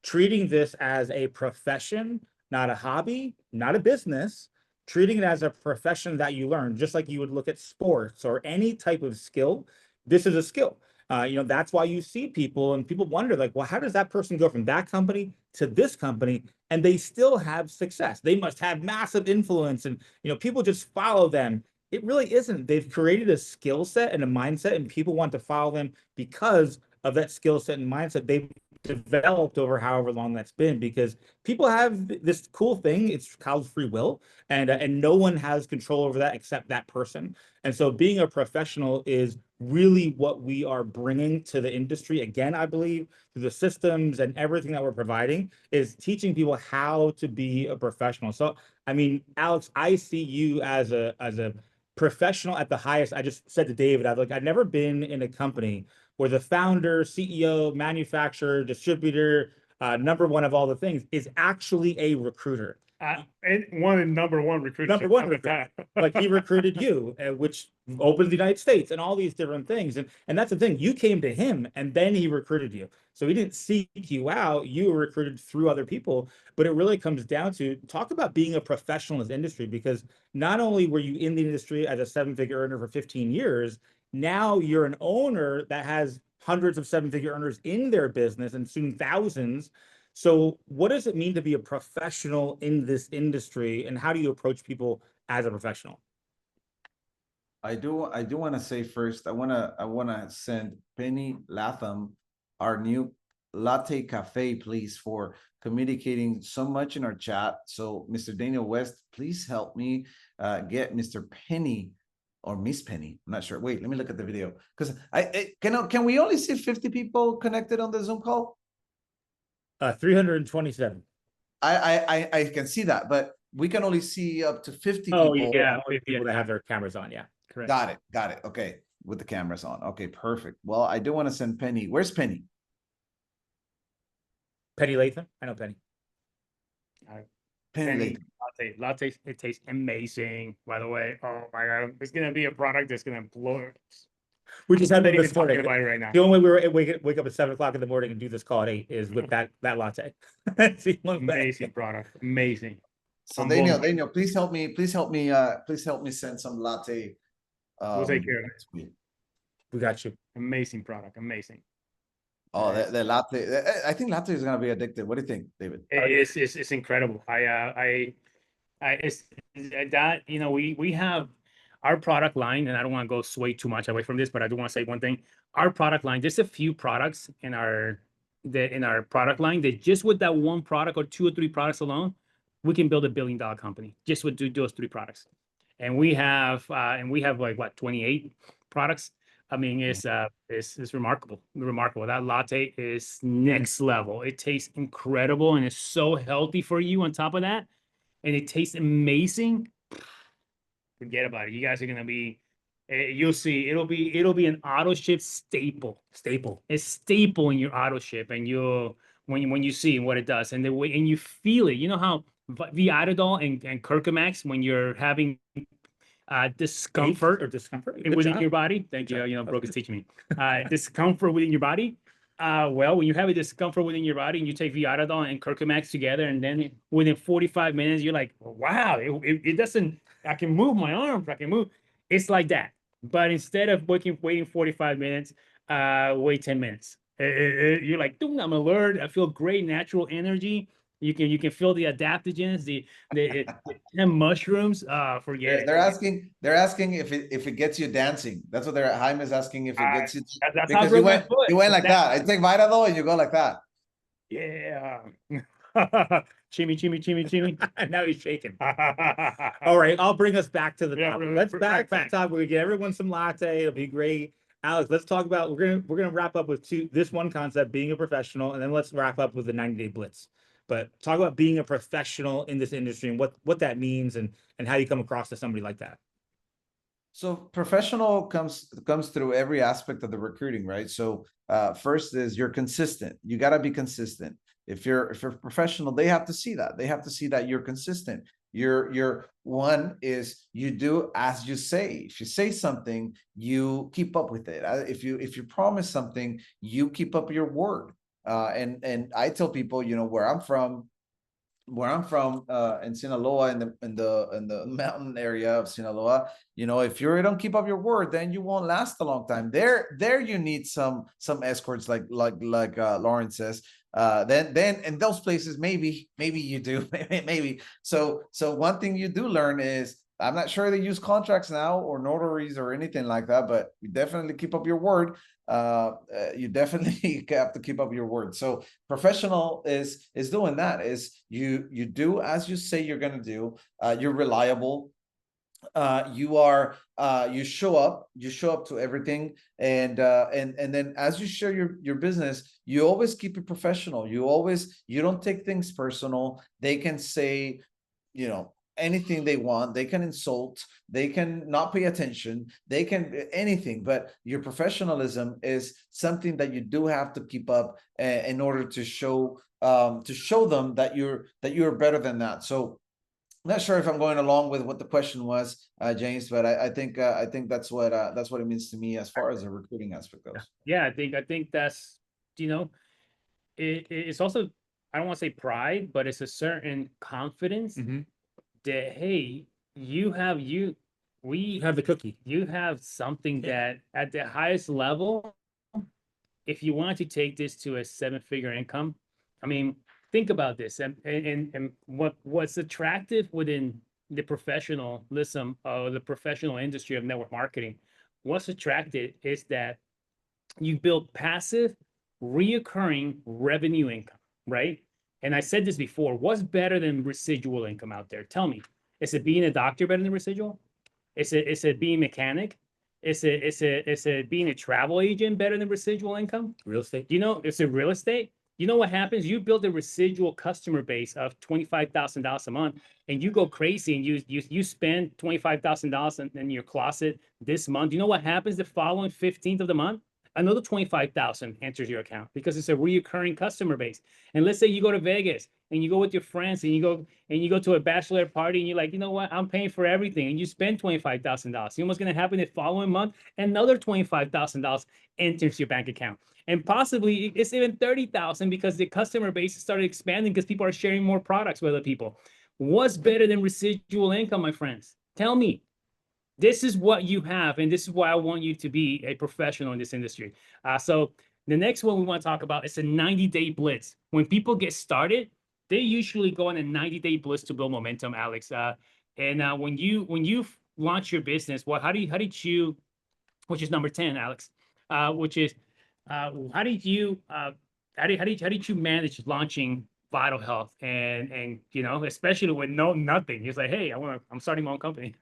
Treating this as a profession, not a hobby, not a business, treating it as a profession that you learn, just like you would look at sports or any type of skill. This is a skill. You know, that's why you see people and people wonder like, well, how does that person go from that company to this company and they still have success? They must have massive influence and, you know, people just follow them. It really isn't. They've created a skill set and a mindset and people want to follow them because of that skill set and mindset they've developed over however long that's been, because people have this cool thing, it's called free will, and no one has control over that except that person. And so being a professional is really what we are bringing to the industry. Again, I believe through the systems and everything that we're providing is teaching people how to be a professional. So, I mean, Alex, I see you as a professional at the highest. I just said to David, I've never been in a company where the founder, CEO, manufacturer, distributor, number one of all the things is actually a recruiter. And one of the number one recruiters. Number one recruiter. Like he recruited you, which opened the United States and all these different things. And that's the thing, you came to him and then he recruited you. So he didn't seek you out, you were recruited through other people. But it really comes down to talk about being a professional in this industry, because not only were you in the industry as a 7-figure earner for 15 years, now you're an owner that has hundreds of 7-figure earners in their business and soon thousands. So what does it mean to be a professional in this industry, and how do you approach people as a professional? I do want to say first, I want to send Penny Latham, our new Latte Cafe, please, for communicating so much in our chat. So Mr. Daniel West, please help me get Mr. Penny or Miss Penny. I'm not sure. Wait, let me look at the video, because can we only see 50 people connected on the Zoom call? 327. I can see that, but we can only see up to 50 people. Oh, yeah, people that have their cameras on, yeah. Correct. Got it. Okay, with the cameras on. Okay, perfect. Well, I do want to send Penny. Where's Penny? Penny Latham? I know Penny. Penny Latte, it tastes amazing, by the way. Oh my God, it's gonna be a product that's gonna blow it. We just had that Not even this morning. talking about it right now. The only way we wake up at 7 o'clock in the morning and do this call at 8 is with that latte. That's the only way. Amazing product, amazing. So Daniel, please help me send some latte. We'll take care of it. We got you. Amazing product, amazing. Oh, the latte. I think latte is gonna be addictive. What do you think, David? It's incredible. I That, you know, we have our product line, and I don't want to go sway too much away from this, but I do want to say one thing. Our product line, there's a few products in our product line that just with that one product or 2 or 3 products alone, we can build $1 billion company just with those 3 products. And we have like what, 28 products. I mean, it's remarkable. That latte is next level. It tastes incredible and it's so healthy for you on top of that. And it tastes amazing. Forget about it. You guys are gonna be, you'll see. It'll be an auto ship staple. A staple in your auto ship, and when you see what it does, and the way, and you feel it. You know how Viadodol and Curcumax, when you're having discomfort within your body. Thank you. You know, Brooke is teaching me. Discomfort within your body. Well, when you have a discomfort within your body and you take Viadodol and Curcumax together, and then within 45 minutes, you're like, wow, it doesn't, I can move my arms, I can move. It's like that. But instead of waiting 45 minutes, wait 10 minutes. You're like, dude, I'm alert. I feel great, natural energy. You can feel the adaptogens, the mushrooms. Forget it. They're asking if it gets you dancing. That's what Jaime is asking, if it gets you. That's how Because you went like that. I take Viadol and you go like that. Yeah. Chimmy. Now he's shaking. All right, I'll bring us back to the Yeah, topic. we're- Let's we're back back. to the topic. We get everyone some latte. It'll be great. Alex, let's talk about, we're gonna wrap up with this one concept, being a professional, and then let's wrap up with the 90-day blitz. But talk about being a professional in this industry and what that means and how you come across to somebody like that. So professional comes through every aspect of the recruiting, right? So first is you're consistent. You got to be consistent. If you're a professional, they have to see that. They have to see that you're consistent. Your one is you do as you say. If you say something, you keep up with it. If you promise something, you keep up your word. And I tell people, you know, where I'm from in Sinaloa, in the mountain area of Sinaloa, you know, if you don't keep up your word, then you won't last a long time. There you need some escorts like Lawrence says. Then in those places, maybe you do, maybe. So one thing you do learn is, I'm not sure they use contracts now or notaries or anything like that, but you definitely keep up your word. You definitely have to keep up your word. So professional is doing that, is you do as you say you're going to do. You're reliable. You show up to everything, and then as you share your business, you always keep it professional. You don't take things personal. They can say, you know, anything they want. They can insult, they can not pay attention, they can anything, but your professionalism is something that you do have to keep up in order to show them that you're better than that. So I'm not sure if I'm going along with what the question was, James, but I think that's what it means to me as far as the recruiting aspect goes. Yeah, I think that's, you know, it's also, I don't want to say pride, but it's a certain confidence that, hey, we have the cookie. You have something that at the highest level, if you want to take this to a 7-figure income, I mean, think about this, and what's attractive within the professionalism of the professional industry of network marketing. What's attractive is that you build passive, reoccurring revenue income, right? And I said this before, what's better than residual income out there? Tell me, is it being a doctor better than residual? Is it being a mechanic? Is it being a travel agent better than residual income? Real estate. You know, it's a real estate. You know what happens? You build a residual customer base of $25,000 a month, and you go crazy and you spend $25,000 in your closet this month. You know what happens the following 15th of the month? Another 25,000 enters your account because it's a recurring customer base. And let's say you go to Vegas and you go with your friends and you go to a bachelor party and you're like, you know what, I'm paying for everything, and you spend $25,000. You know what's going to happen the following month? Another $25,000 enters your bank account, and possibly it's even 30,000 because the customer base started expanding because people are sharing more products with other people. What's better than residual income, my friends? Tell me. This is what you have, and this is why I want you to be a professional in this industry. So the next one we want to talk about is a 90-day blitz. When people get started, they usually go on a 90-day blitz to build momentum, Alex. When you launch your business, how did you, which is number 10, Alex, which is how did you how did you manage launching Vital Health and especially with nothing? It's like, hey, I'm starting my own company.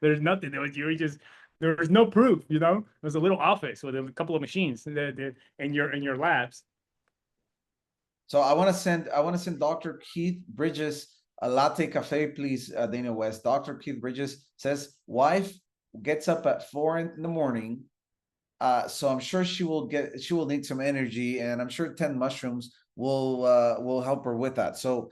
There's nothing. There was no proof. It was a little office with a couple of machines in your labs. So I want to send Dr. Keith Bridges a latte cafe, please, Daniel West. Dr. Keith Bridges says wife gets up at 4 in the morning. So I'm sure she will need some energy, and I'm sure 10 mushrooms will help her with that. So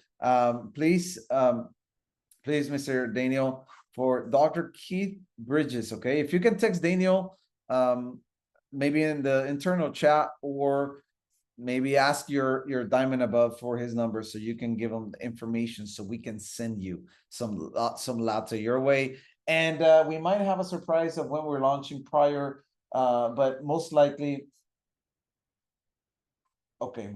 please, Mr. Daniel, for Dr. Keith Bridges, okay? If you can text Daniel, maybe in the internal chat, or maybe ask your diamond above for his number so you can give him the information so we can send you some latte your way. And we might have a surprise of when we're launching prior, but most likely, okay.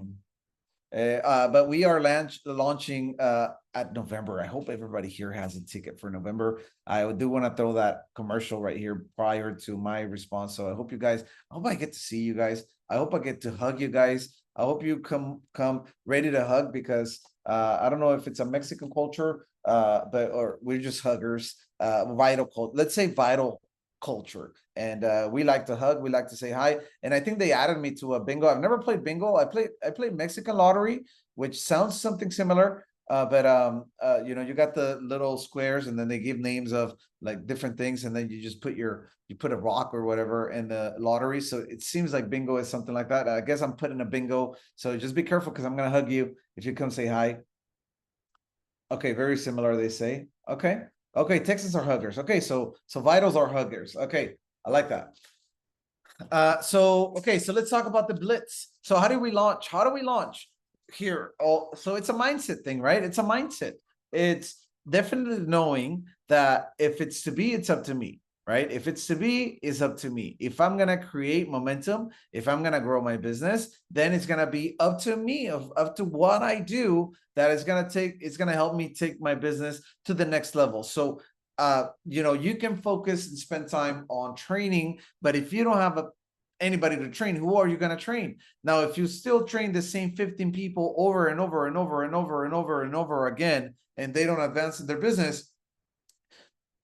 But we are launching at November. I hope everybody here has a ticket for November. I do want to throw that commercial right here prior to my response. So I hope I get to see you guys. I hope I get to hug you guys. I hope you come ready to hug, because I don't know if it's a Mexican culture, or we're just huggers. Let's say vital culture, and we like to hug, we like to say hi. And I think they added me to a bingo. I've never played bingo. I played Mexican lottery, which sounds something similar, but you got the little squares, and then they give names of like different things, and then you just put a rock or whatever in the lottery. So it seems like bingo is something like that. I guess I'm putting a bingo, so just be careful, because I'm gonna hug you if you come say hi. Okay, very similar, they say. Okay, Texans are huggers. Okay, so Vitals are huggers. Okay, I like that. So let's talk about the blitz. So how do we launch? Here? So it's a mindset thing, right? It's a mindset. It's definitely knowing that if it's to be, it's up to me, right? If it's to be, it's up to me. If I'm gonna create momentum, if I'm gonna grow my business, then it's gonna be up to me, up to what I do, that is gonna help me take my business to the next level. So you can focus and spend time on training, but if you don't have anybody to train, who are you going to train? Now, if you still train the same 15 people over and over and over and over and over and over again, and they don't advance in their business,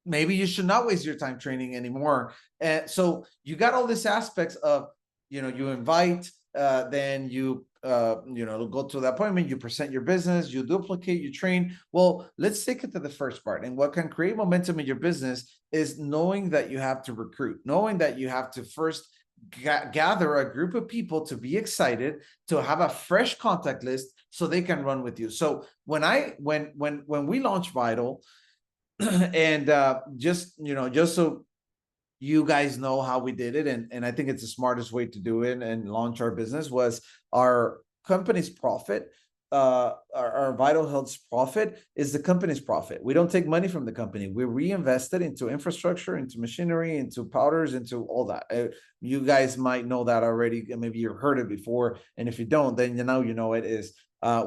maybe you should not waste your time training anymore. And so you got all these aspects of, you invite, then you go to the appointment, you present your business, you duplicate, you train. Well, let's take it to the first part. And what can create momentum in your business is knowing that you have to recruit, knowing that you have to first gather a group of people to be excited, to have a fresh contact list so they can run with you. So when we launched Vital, and just so you guys know how we did it, and I think it's the smartest way to do it and launch our business, was our company's profit. Our Vital Health's profit is the company's profit. We don't take money from the company. We reinvest it into infrastructure, into machinery, into powders, into all that. You guys might know that already, and maybe you've heard it before. And if you don't, then you know it is.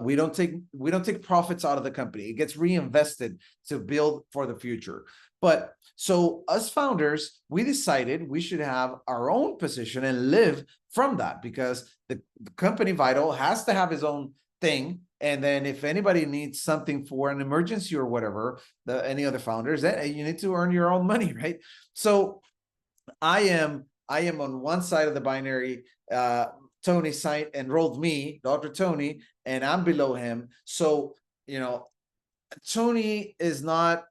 We don't take profits out of the company. It gets reinvested to build for the future. But so us founders, we decided we should have our own position and live from that, because the company Vital has to have his own thing. And then if anybody needs something for an emergency or whatever, any other founders, then you need to earn your own money, right? So I am on one side of the binary. Tony enrolled me, Dr. Tony, and I'm below him. So, Tony is not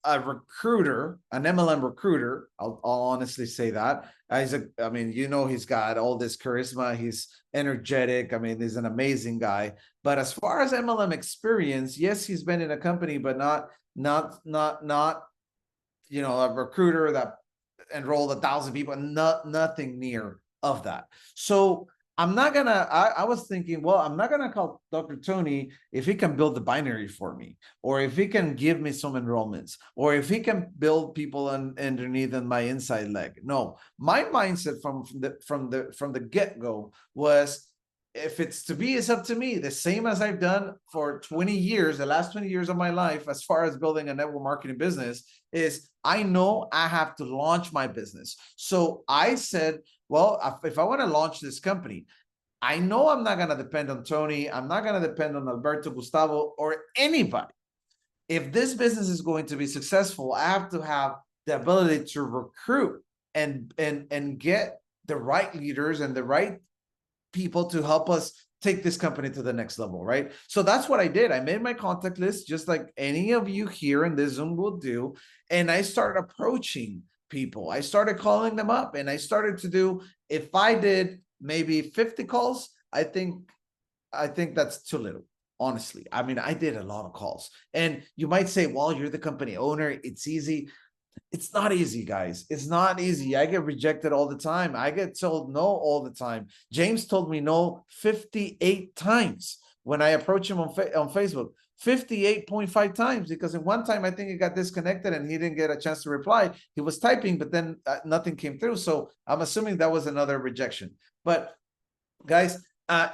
a recruiter, an MLM recruiter. I'll honestly say that. He's got all this charisma. He's energetic. He's an amazing guy. But as far as MLM experience, yes, he's been in a company, but not a recruiter that enrolled 1,000 people. Nothing near of that. So I'm not gonna, I was thinking, well, I'm not gonna call Dr. Tony if he can build the binary for me, or if he can give me some enrollments, or if he can build people underneath in my inside leg. No, my mindset from the get-go was, if it's to be, it's up to me. The same as I've done for 20 years, the last 20 years of my life, as far as building a network marketing business, is I know I have to launch my business. So I said, well, if I want to launch this company, I know I'm not going to depend on Tony. I'm not going to depend on Alberto, Gustavo, or anybody. If this business is going to be successful, I have to have the ability to recruit and get the right leaders and the right people to help us take this company to the next level, right? So that's what I did. I made my contact list, just like any of you here in this Zoom will do. And I started approaching people. I started calling them up, and I started to do, if I did maybe 50 calls, I think that's too little. Honestly, I mean, I did a lot of calls. And you might say, well, you're the company owner, it's easy. It's not easy, guys. It's not easy. I get rejected all the time. I get told no all the time. James told me no 58 times when I approached him on Facebook. 58.5 times, because in one time I think he got disconnected and he didn't get a chance to reply. He was typing, but then nothing came through. So I'm assuming that was another rejection. But guys,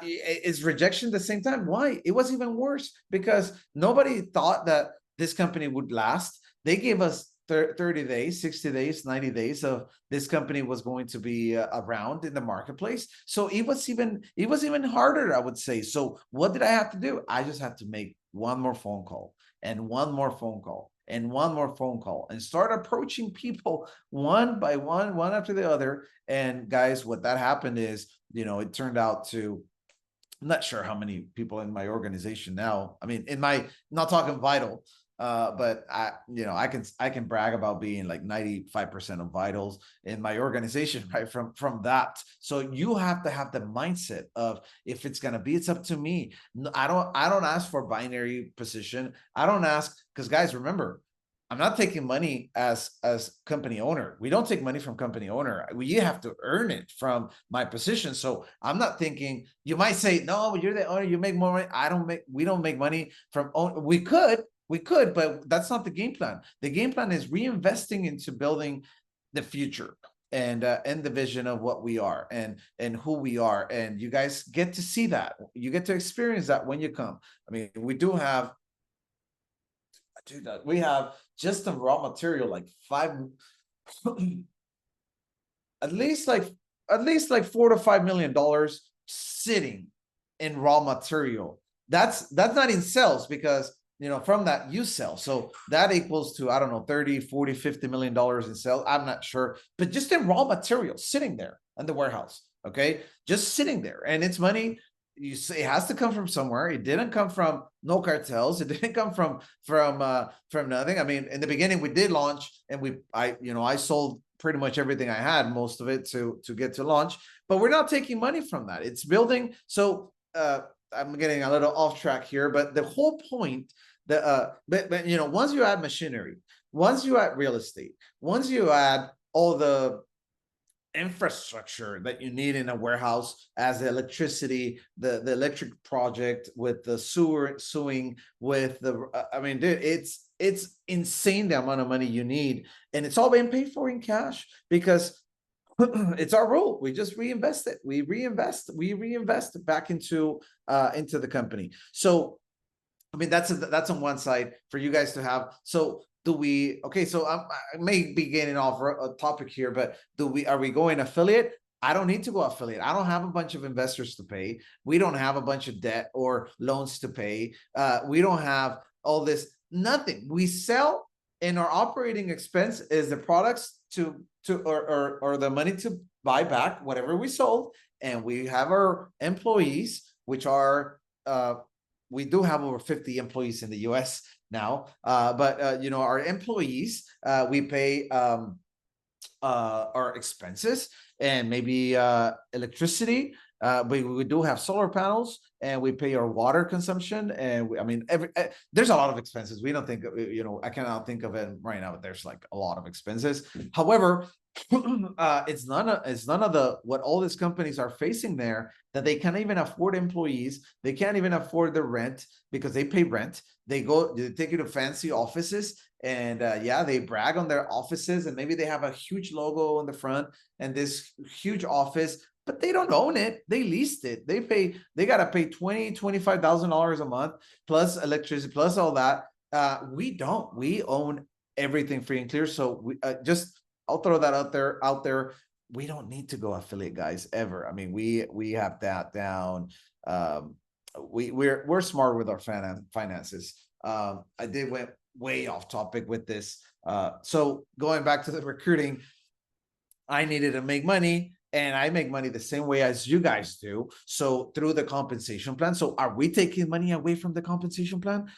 is rejection the same time? Why? It was even worse, because nobody thought that this company would last. They gave us 30 days, 60 days, 90 days of this company was going to be around in the marketplace. So it was even harder, I would say. So what did I have to do? I just had to make one more phone call, and one more phone call, and one more phone call, and start approaching people one by one after the other. And guys, what that happened is, it turned out to, I'm not sure how many people in my organization now. I mean, not talking Vital, but I can brag about being like 95% of Vitals in my organization, right? From that. So you have to have the mindset of, if it's going to be, it's up to me. I don't ask for binary position. I don't ask, because guys, remember, I'm not taking money as company owner. We don't take money from company owner. We have to earn it from my position. So I'm not thinking, you might say, no, you're the owner, you make more money. We don't make money from owner. We could, but that's not the game plan. The game plan is reinvesting into building the future and the vision of what we are and who we are. And you guys get to see that. You get to experience that when you come. I mean, we have just the raw material, like at least like $4 to $5 million sitting in raw material. That's not in sales, because from that you sell. So that equals to, I don't know, 30, 40, $50 million in sales. I'm not sure, but just in raw material sitting there in the warehouse. Okay. Just sitting there, and it's money. You say it has to come from somewhere. It didn't come from no cartels. It didn't come from nothing. I mean, in the beginning we did launch, and I sold pretty much everything I had, most of it to get to launch, but we're not taking money from that. It's building. So I'm getting a little off track here, but the whole point that once you add machinery, once you add real estate, once you add all the infrastructure that you need in a warehouse, as the electricity, the electric project with the sewing with the, I mean, dude, it's insane the amount of money you need, and it's all being paid for in cash, because it's our rule. We just reinvest it. We reinvest back into the company. So, I mean, that's on one side for you guys to have. So so I may be getting off a topic here, but are we going affiliate? I don't need to go affiliate. I don't have a bunch of investors to pay. We don't have a bunch of debt or loans to pay. We don't have all this, nothing. We sell, and our operating expense is the products or the money to buy back whatever we sold. And we have our employees, which are, we do have over 50 employees in the US now, but our employees, we pay our expenses, and maybe electricity. We do have solar panels, and we pay our water consumption, and there's a lot of expenses. We don't think, I cannot think of it right now, but there's like a lot of expenses. However, it's none of what all these companies are facing there, that they can't even afford employees. They can't even afford the rent, because they pay rent. They take you to fancy offices, and they brag on their offices, and maybe they have a huge logo on the front and this huge office, but they don't own it. They leased it. They got to pay $25,000 a month plus electricity, plus all that. We don't. We own everything free and clear. So we I'll throw that out there. We don't need to go affiliate, guys, ever. I mean, we have that down. We're smart with our finances. I did went way off topic with this. So going back to the recruiting, I needed to make money, and I make money the same way as you guys do. So through the compensation plan. So are we taking money away from the compensation plan?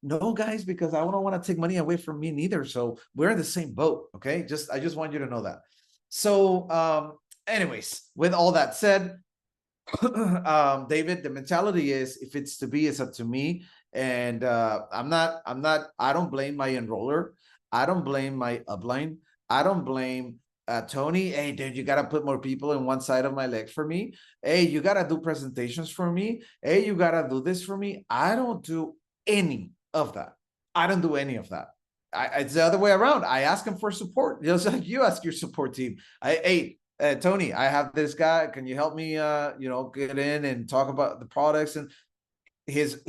No, guys, because I don't want to take money away from me neither. So we're in the same boat. Okay. I just want you to know that. So, anyways, with all that said, David, the mentality is, if it's to be, it's up to me. And, I don't blame my enroller. I don't blame my upline. I don't blame Tony. Hey, dude, you got to put more people in one side of my leg for me. Hey, you got to do presentations for me. Hey, you got to do this for me. I don't do any of that. I don't do any of that. It's the other way around. I ask them for support, just like you ask your support team. Hey, Tony, I have this guy. Can you help me, get in and talk about the products? And his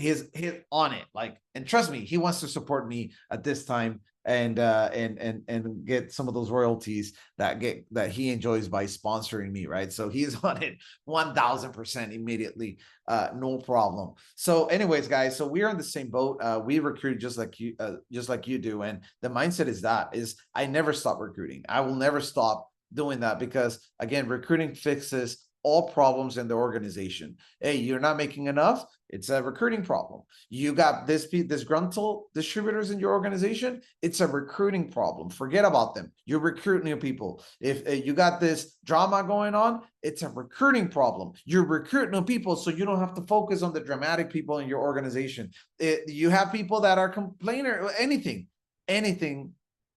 on it. Like, and trust me, he wants to support me at this time and get some of those royalties that he enjoys by sponsoring me, right? So he's on it 1000% immediately, no problem. So anyways, guys, so we're in the same boat. We recruit just like you do, and the mindset is I never stop recruiting. I will never stop doing that, because again, recruiting fixes all problems in the organization. Hey, you're not making enough, it's a recruiting problem. You got disgruntled distributors in your organization, it's a recruiting problem. Forget about them. You recruit new people. If you got this drama going on, it's a recruiting problem. You recruit new people so you don't have to focus on the dramatic people in your organization. You have people that are complainer, anything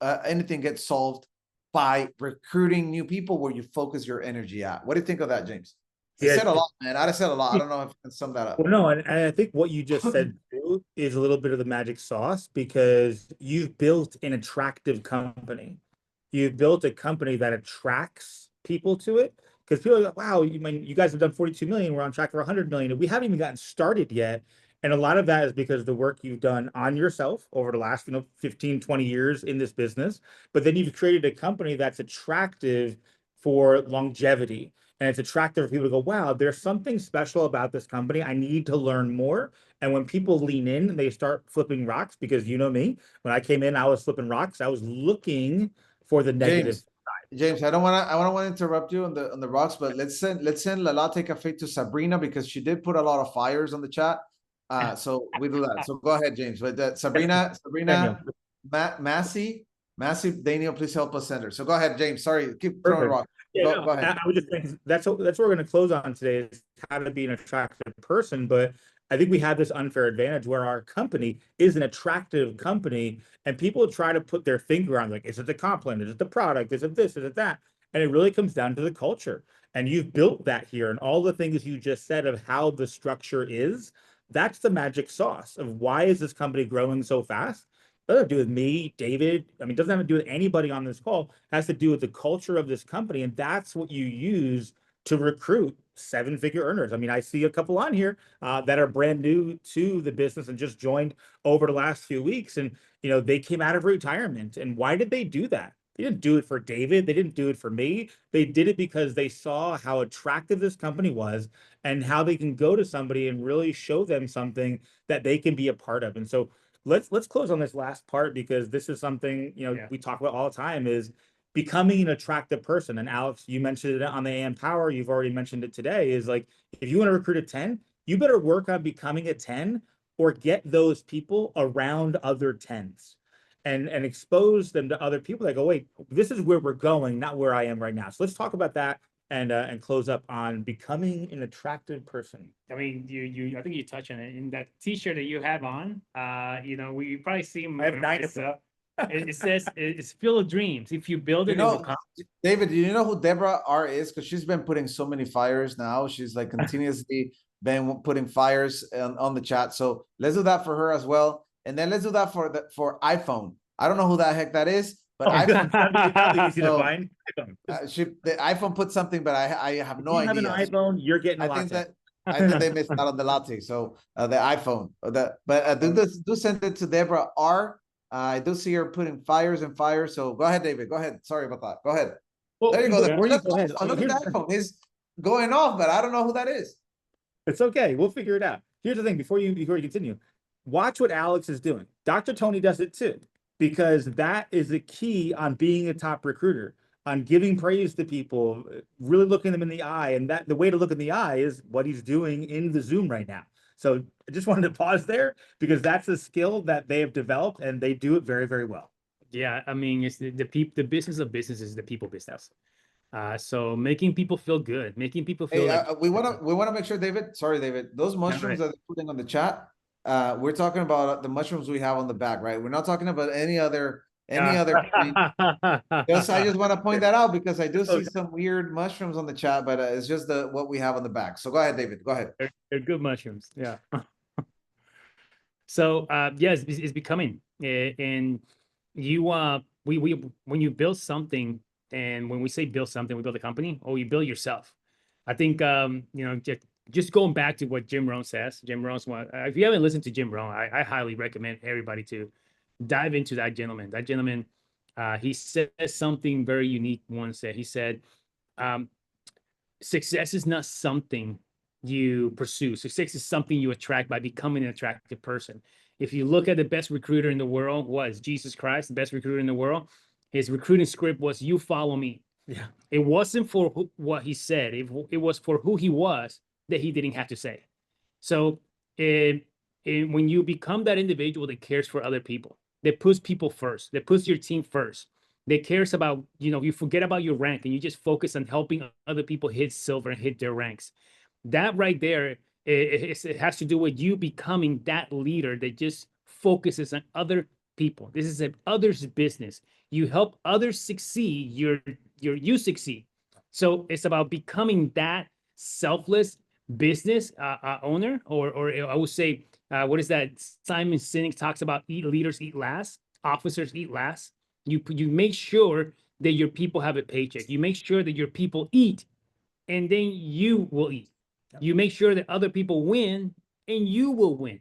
gets solved by recruiting new people where you focus your energy at. What do you think of that, James? I said a lot, man. I said a lot. I don't know if I can sum that up. Well, no, and I think what you just said too is a little bit of the magic sauce, because you've built an attractive company. You've built a company that attracts people to it, because people are like, wow, you guys have done 42 million. We're on track for 100 million. And we haven't even gotten started yet. And a lot of that is because of the work you've done on yourself over the last, 15, 20 years in this business. But then you've created a company that's attractive for longevity. And it's attractive for people to go, wow, there's something special about this company. I need to learn more. And when people lean in and they start flipping rocks, because you know me, when I came in, I was flipping rocks. I was looking for the negative. James, I don't want to interrupt you on the rocks, but let's send La Latte Cafe to Sabrina, because she did put a lot of fires on the chat. So we do that. So go ahead, James. But Sabrina, Massey, Daniel, please help us send her. So go ahead, James. Sorry, keep throwing rocks. Yeah, go ahead. I would just think that's what we're going to close on today, is how to be an attractive person. But I think we have this unfair advantage where our company is an attractive company, and people try to put their finger on, like, is it the compliment? Is it the product? Is it this? Is it that? And it really comes down to the culture. And you've built that here, and all the things you just said of how the structure is. That's the magic sauce of why is this company growing so fast? It doesn't have to do with me, David. I mean, it doesn't have to do with anybody on this call. It has to do with the culture of this company. And that's what you use to recruit 7-figure earners. I mean, I see a couple on here that are brand new to the business and just joined over the last few weeks. And, they came out of retirement. And why did they do that? They didn't do it for David. They didn't do it for me. They did it because they saw how attractive this company was and how they can go to somebody and really show them something that they can be a part of. And so let's close on this last part, because this is something, we talk about all the time, is becoming an attractive person. And Alex, you mentioned it on the AM Power. You've already mentioned it today, is like, if you want to recruit a 10, you better work on becoming a 10 or get those people around other 10s. And expose them to other people that go, wait, this is where we're going, not where I am right now. So let's talk about that and close up on becoming an attractive person. I mean, I think you touched on it in that T-shirt that you have on. We probably see. I have 9 of them. It says it's filled with dreams. If you build it, David, do you know who Deborah R is? Because she's been putting so many fires now. She's like continuously been putting fires on the chat. So let's do that for her as well. And then let's do that for iPhone. I don't know who the heck that is, but iPhone, That'd be easy to So, find. the iPhone put something, but I have no If you have an idea. iPhone, you're getting a I think latte. I think they missed out on the latte. So the iPhone, do send it to Deborah R. I do see her putting fires and fires. So go ahead, David. Go ahead. Sorry about that. Go ahead. Well, There you go. before you Look, go ahead, look at here's- the iPhone. It's going off, but I don't know who that is. It's okay. We'll figure it out. Here's the thing before you continue. Watch what Alex is doing. Dr. Tony does it too, because that is the key on being a top recruiter, on giving praise to people, really looking them in the eye. And that the way to look in the eye is what he's doing in the Zoom right now. So I just wanted to pause there because that's a skill that they have developed and they do it very, very well. Yeah, I mean, it's the business of business is the people business. So making people feel good, making people feel Hey, like we want to make sure, David. Sorry, David. Those mushrooms that they're putting on the chat. We're talking about the mushrooms we have on the back, right? We're not talking about any other kind. I just want to point that out because I do see some weird mushrooms on the chat, but it's just what we have on the back. So go ahead, David. Go ahead. They're good mushrooms. Yeah. So yes, it's becoming, and you we when you build something, and when we say build something, we build a company, or you build yourself. I think you know, just going back to what Jim Rohn says. Jim Rohn's one. If you haven't listened to Jim Rohn, I highly recommend everybody to dive into that gentleman. That gentleman, he says something very unique once. That he said, success is not something you pursue. Success is something you attract by becoming an attractive person. If you look at the best recruiter in the world, was Jesus Christ, the best recruiter in the world. His recruiting script was, "You follow me." Yeah. It wasn't for what he said. It was for who he was that he didn't have to say. So when you become that individual that cares for other people, that puts people first, that puts your team first, that cares about, you know, you forget about your rank and you just focus on helping other people hit silver and hit their ranks. That right there, it has to do with you becoming that leader that just focuses on other people. This is an others business. You help others succeed, you succeed. So it's about becoming that selfless business owner, or I would say, what is that? Simon Sinek talks about: eat leaders eat last, officers eat last. You make sure that your people have a paycheck. You make sure that your people eat, and then you will eat. You make sure that other people win, and you will win.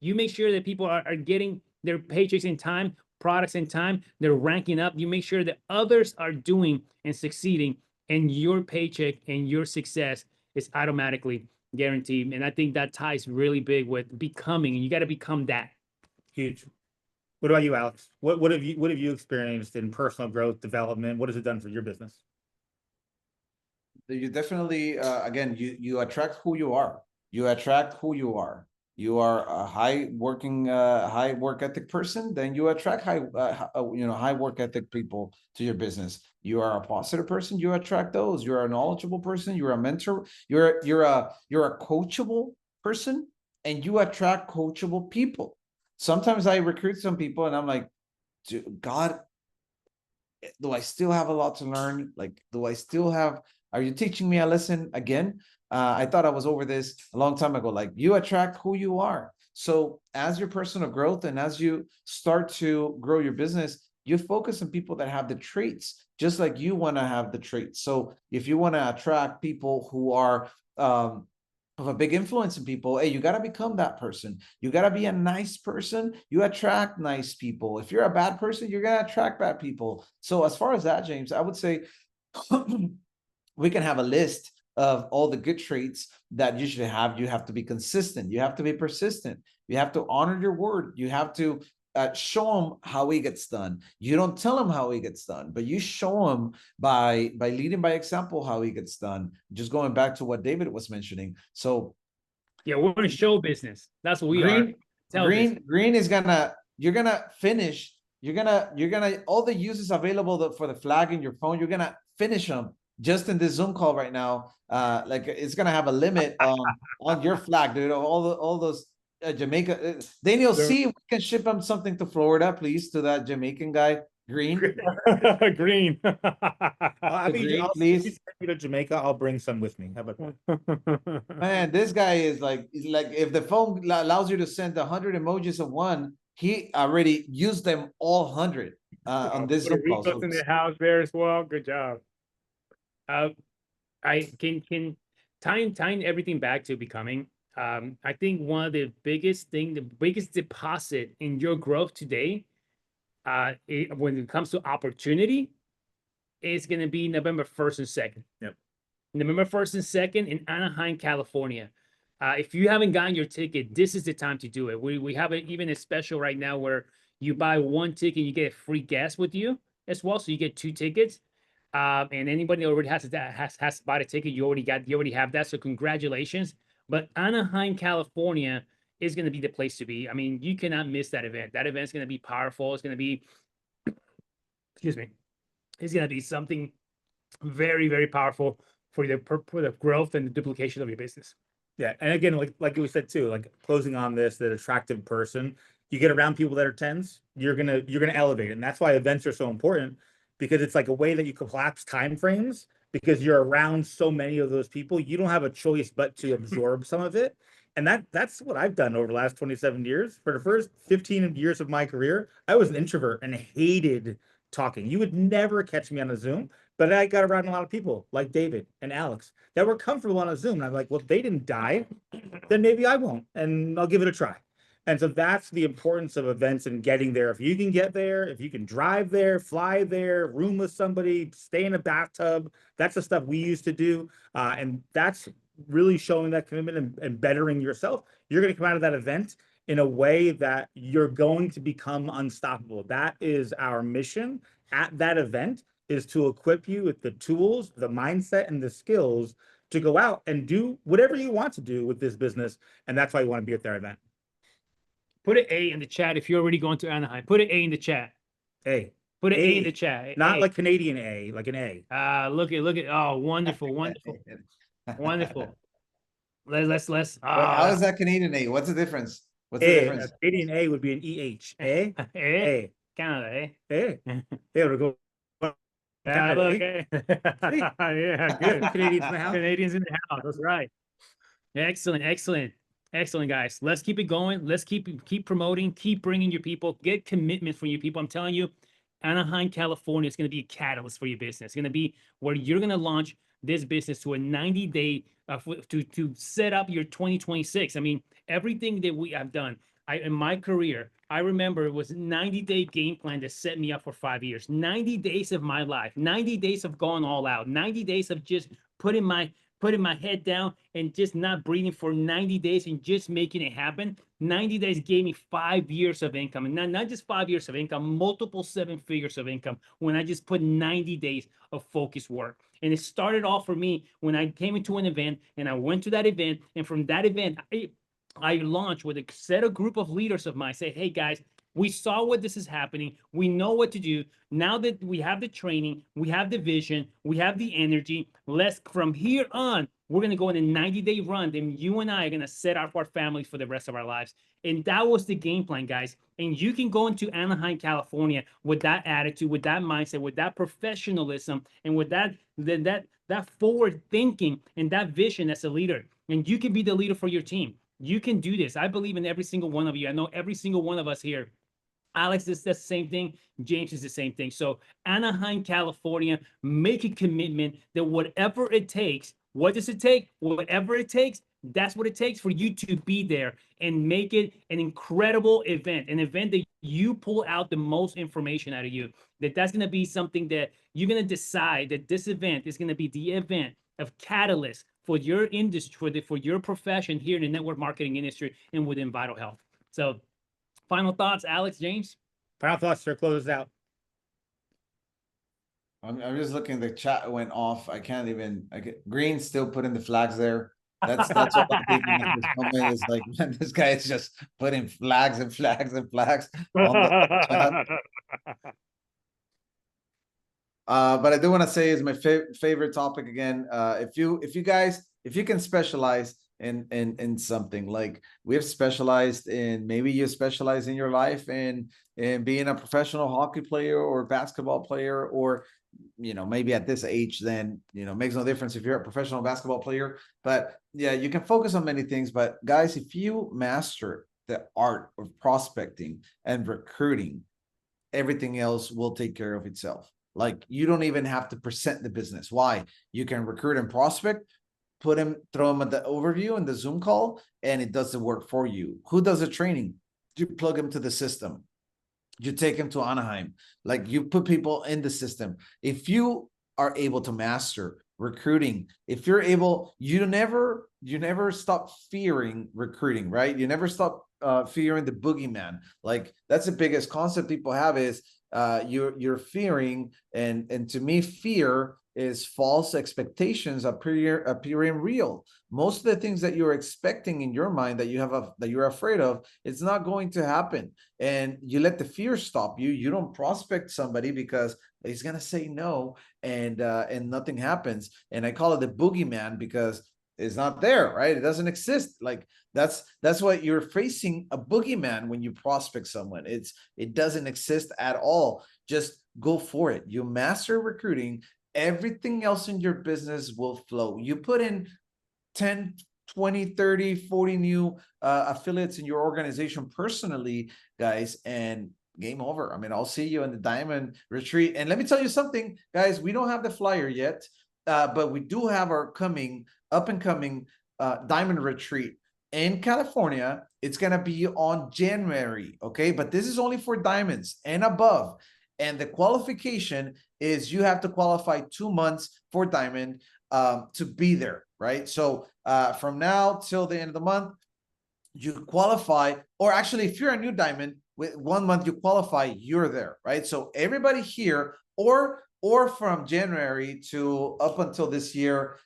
You make sure that people are getting their paychecks in time, products in time, they're ranking up. You make sure that others are doing and succeeding, and your paycheck and your success is automatically guaranteed. And I think that ties really big with becoming, and you got to become that. Huge. What about you, Alex? What have you experienced in personal growth, development? What has it done for your business? You definitely, again, you attract who you are. You attract who you are. You are a high work ethic person, then you attract high work ethic people to your business. You are a positive person, you attract those. You're a knowledgeable person, you're a mentor, you're a coachable person, and you attract coachable people. Sometimes I recruit some people and I'm like, God, do I still have a lot to learn? Like, are you teaching me a lesson again? I thought I was over this a long time ago. Like, you attract who you are. So as your personal growth and as you start to grow your business, you focus on people that have the traits, just like you want to have the traits. So if you want to attract people who are of a big influence in people, hey, you got to become that person. You got to be a nice person. You attract nice people. If you're a bad person, you're going to attract bad people. So as far as that, James, I would say we can have a list of all the good traits that you should have. You have to be consistent. You have to be persistent. You have to honor your word. You have to show them how it gets done. You don't tell them how it gets done, but you show them by leading by example how it gets done. Just going back to what David was mentioning. So yeah, we're in show business. That's what we are. Green is you're gonna finish. You're gonna all the uses available for the flag in your phone. You're gonna finish them just in this Zoom call right now. Like, it's gonna have a limit on your flag, dude. All those Jamaica. Daniel, see if we can ship him something to Florida, please, to that Jamaican guy, Green. Green. I mean, Green, please. please. If you to Jamaica, I'll bring some with me. How about that? Man, this guy is like, if the phone allows you to send 100 emojis of one, he already used them all 100 on this Puerto Zoom call. Rico's in the house there as well. Good job. I can tying everything back to becoming. I think one of the biggest deposit in your growth today, when it comes to opportunity, is going to be November 1st and 2nd. Yep. November 1st and 2nd in Anaheim, California. If you haven't gotten your ticket, this is the time to do it. We have even a special right now where you buy one ticket, you get a free guest with you as well. So you get 2 tickets. And anybody that already has to buy a ticket, you already have that. So congratulations. But Anaheim, California is going to be the place to be. I mean, you cannot miss that event. That event's going to be powerful. It's going to be, excuse me, it's going to be something very, very powerful for the growth and the duplication of your business. Yeah, and again, like we said too, like closing on this, that attractive person, you get around people that are tens, you're gonna elevate it. And that's why events are so important, because it's like a way that you collapse time frames, because you're around so many of those people, you don't have a choice but to absorb some of it. And that's what I've done over the last 27 years. For the first 15 years of my career, I was an introvert and hated talking. You would never catch me on a Zoom, but I got around a lot of people like David and Alex that were comfortable on a Zoom. And I'm like, well, if they didn't die, then maybe I won't, and I'll give it a try. And so that's the importance of events and getting there. If you can get there, if you can drive there, fly there, room with somebody, stay in a bathtub, that's the stuff we used to do. And that's really showing that commitment and bettering yourself. You're going to come out of that event in a way that you're going to become unstoppable. That is our mission at that event, is to equip you with the tools, the mindset, and the skills to go out and do whatever you want to do with this business. And that's why you want to be at their event. Put an A in the chat if you're already going to Anaheim. Put an A in the chat. A. Put an A in A. the chat. Not A. like Canadian A, like an A. Look at. Oh, wonderful, wonderful, wonderful. Let's. How is that Canadian A? What's the difference? What's the A. difference? Canadian A would be an EH. A. A. Canada, eh? A. There we go. Yeah, Canada, look, eh? yeah, good. Canadians in the house. Canadians in the house. That's right. Excellent, excellent, excellent, guys. Let's keep it going. Let's keep promoting, keep bringing your people, get commitment from your people. I'm telling you, Anaheim, California is going to be a catalyst for your business. It's going to be where you're going to launch this business to a 90-day to set up your 2026. I mean, everything that we have done, in my career, I remember it was a 90-day game plan that set me up for 5 years. 90 days of my life, 90 days of going all out, 90 days of just putting my head down and just not breathing for 90 days and just making it happen. 90 days gave me 5 years of income, and not just 5 years of income, multiple 7 figures of income when I just put 90 days of focused work. And it started off for me when I came into an event and I went to that event, and from that event, I launched with a set of group of leaders of mine. Say, hey guys, we saw what this is happening. We know what to do. Now that we have the training, we have the vision, we have the energy. Let's, from here on, we're going to go on a 90-day run. Then you and I are going to set up our families for the rest of our lives. And that was the game plan, guys. And you can go into Anaheim, California with that attitude, with that mindset, with that professionalism, and with that forward thinking and that vision as a leader. And you can be the leader for your team. You can do this. I believe in every single one of you. I know every single one of us here. Alex is the same thing. James is the same thing. So Anaheim, California, make a commitment that whatever it takes, what does it take? Whatever it takes, that's what it takes for you to be there and make it an incredible event, an event that you pull out the most information out of you. That's going to be something that you're going to decide that this event is going to be the event of catalyst for your industry, for your profession here in the network marketing industry and within Vital Health. So final thoughts, Alex, James? Final thoughts, sir. Close out. I'm just looking, the chat went off. I can't even, Green still putting the flags there. That's what I'm thinking at this moment, is like, man, this guy is just putting flags and flags and flags on the chat. But I do want to say is my favorite topic again. If you guys can specialize in something, like we have specialized in, maybe you specialize in your life in being a professional hockey player or basketball player, or maybe at this age, then makes no difference if you're a professional basketball player. But yeah, you can focus on many things. But guys, if you master the art of prospecting and recruiting, everything else will take care of itself. Like, you don't even have to present the business. Why? You can recruit and prospect, throw them at the overview in the Zoom call, and it does the work for you. Who does the training? You plug them to the system. You take them to Anaheim. Like, you put people in the system. If you are able to master recruiting, if you're able, you never stop fearing recruiting, right? You never stop fearing the boogeyman. Like, that's the biggest concept people have is you're fearing, and to me, fear is false expectations appearing real. Most of the things that you're expecting in your mind that you're afraid of, it's not going to happen. And you let the fear stop you. You don't prospect somebody because he's gonna say no, and nothing happens. And I call it the boogeyman because it's not there, right? It doesn't exist. Like, that's what you're facing, a boogeyman, when you prospect someone. It doesn't exist at all. Just go for it. You master recruiting, everything else in your business will flow. You put in 10, 20, 30, 40 new affiliates in your organization personally, guys, and game over. I mean, I'll see you in the Diamond Retreat. And let me tell you something, guys, we don't have the flyer yet, but we do have our up and coming Diamond Retreat in California. It's going to be on January. Okay. But this is only for diamonds and above. And the qualification is you have to qualify 2 months for diamond to be there, right? So from now till the end of the month, you qualify, or actually, if you're a new diamond, with 1 month you qualify, you're there, right? So everybody here, or from January to up until this year,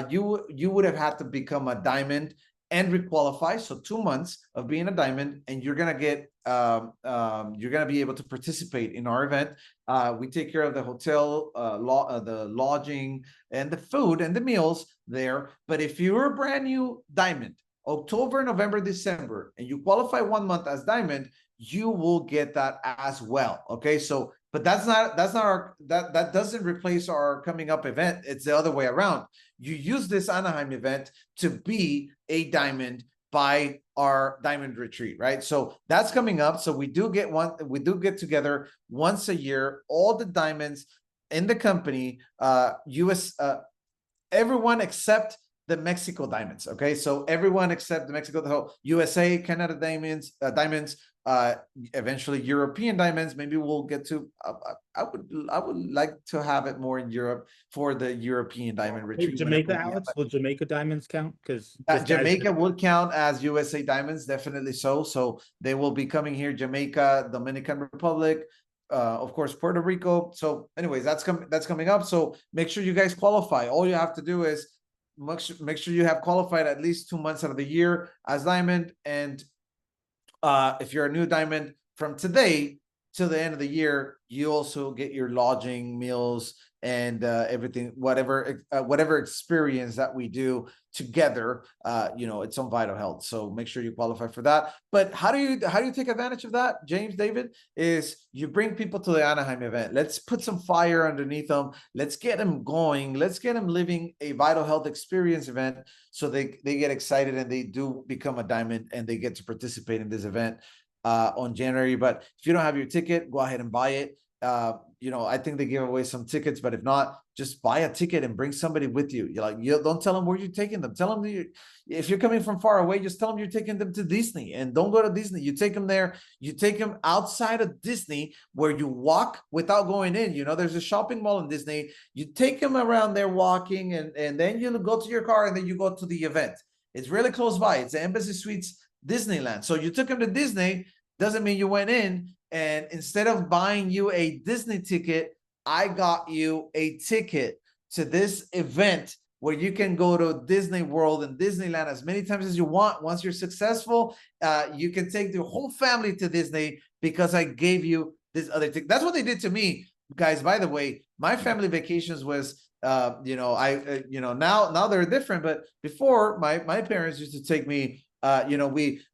you would have had to become a diamond and requalify. So 2 months of being a diamond, and you're gonna get you're gonna be able to participate in our event. We take care of the hotel, the lodging, and the food and the meals there. But if you're a brand new diamond, October, November, December, and you qualify 1 month as diamond, you will get that as well. Okay, so but that doesn't replace our coming up event. It's the other way around. You use this Anaheim event to be a diamond by our Diamond Retreat, right? So that's coming up. So we do get together once a year, all the diamonds in the company, everyone except the Mexico diamonds. Okay, so everyone except the Mexico, USA, Canada diamonds, eventually European diamonds. Maybe we'll get to. I would like to have it more in Europe for the European diamond retreat. Jamaica, Alex, will Jamaica diamonds count? Because Jamaica would count as USA diamonds, definitely so. So they will be coming here. Jamaica, Dominican Republic, of course, Puerto Rico. So, anyways, that's coming up. So make sure you guys qualify. All you have to do is make sure you have qualified at least 2 months out of the year as diamond. And if you're a new diamond, from today till the end of the year, you also get your lodging, meals, and everything, whatever experience that we do together. It's on Vital Health. So make sure you qualify for that. But how do you take advantage of that, James, David? Is you bring people to the Anaheim event. Let's put some fire underneath them. Let's get them going. Let's get them living a Vital Health experience event, so they get excited and they do become a diamond and they get to participate in this event on January. But if you don't have your ticket, go ahead and buy it. I think they give away some tickets, but if not, just buy a ticket and bring somebody with you. You don't tell them where you're taking them. Tell them if you're coming from far away, just tell them you're taking them to Disney, and don't go to Disney. You take them there. You take them outside of Disney where you walk without going in. There's a shopping mall in Disney. You take them around there walking, and then you go to your car, and then you go to the event. It's really close by. It's the Embassy Suites Disneyland. So you took them to Disney. Doesn't mean you went in. And instead of buying you a Disney ticket, I got you a ticket to this event where you can go to Disney World and Disneyland as many times as you want. Once you're successful, you can take the whole family to Disney because I gave this other ticket. That's what they did to me, guys. By the way, my family vacations was, now they're different, but before my parents used to take me.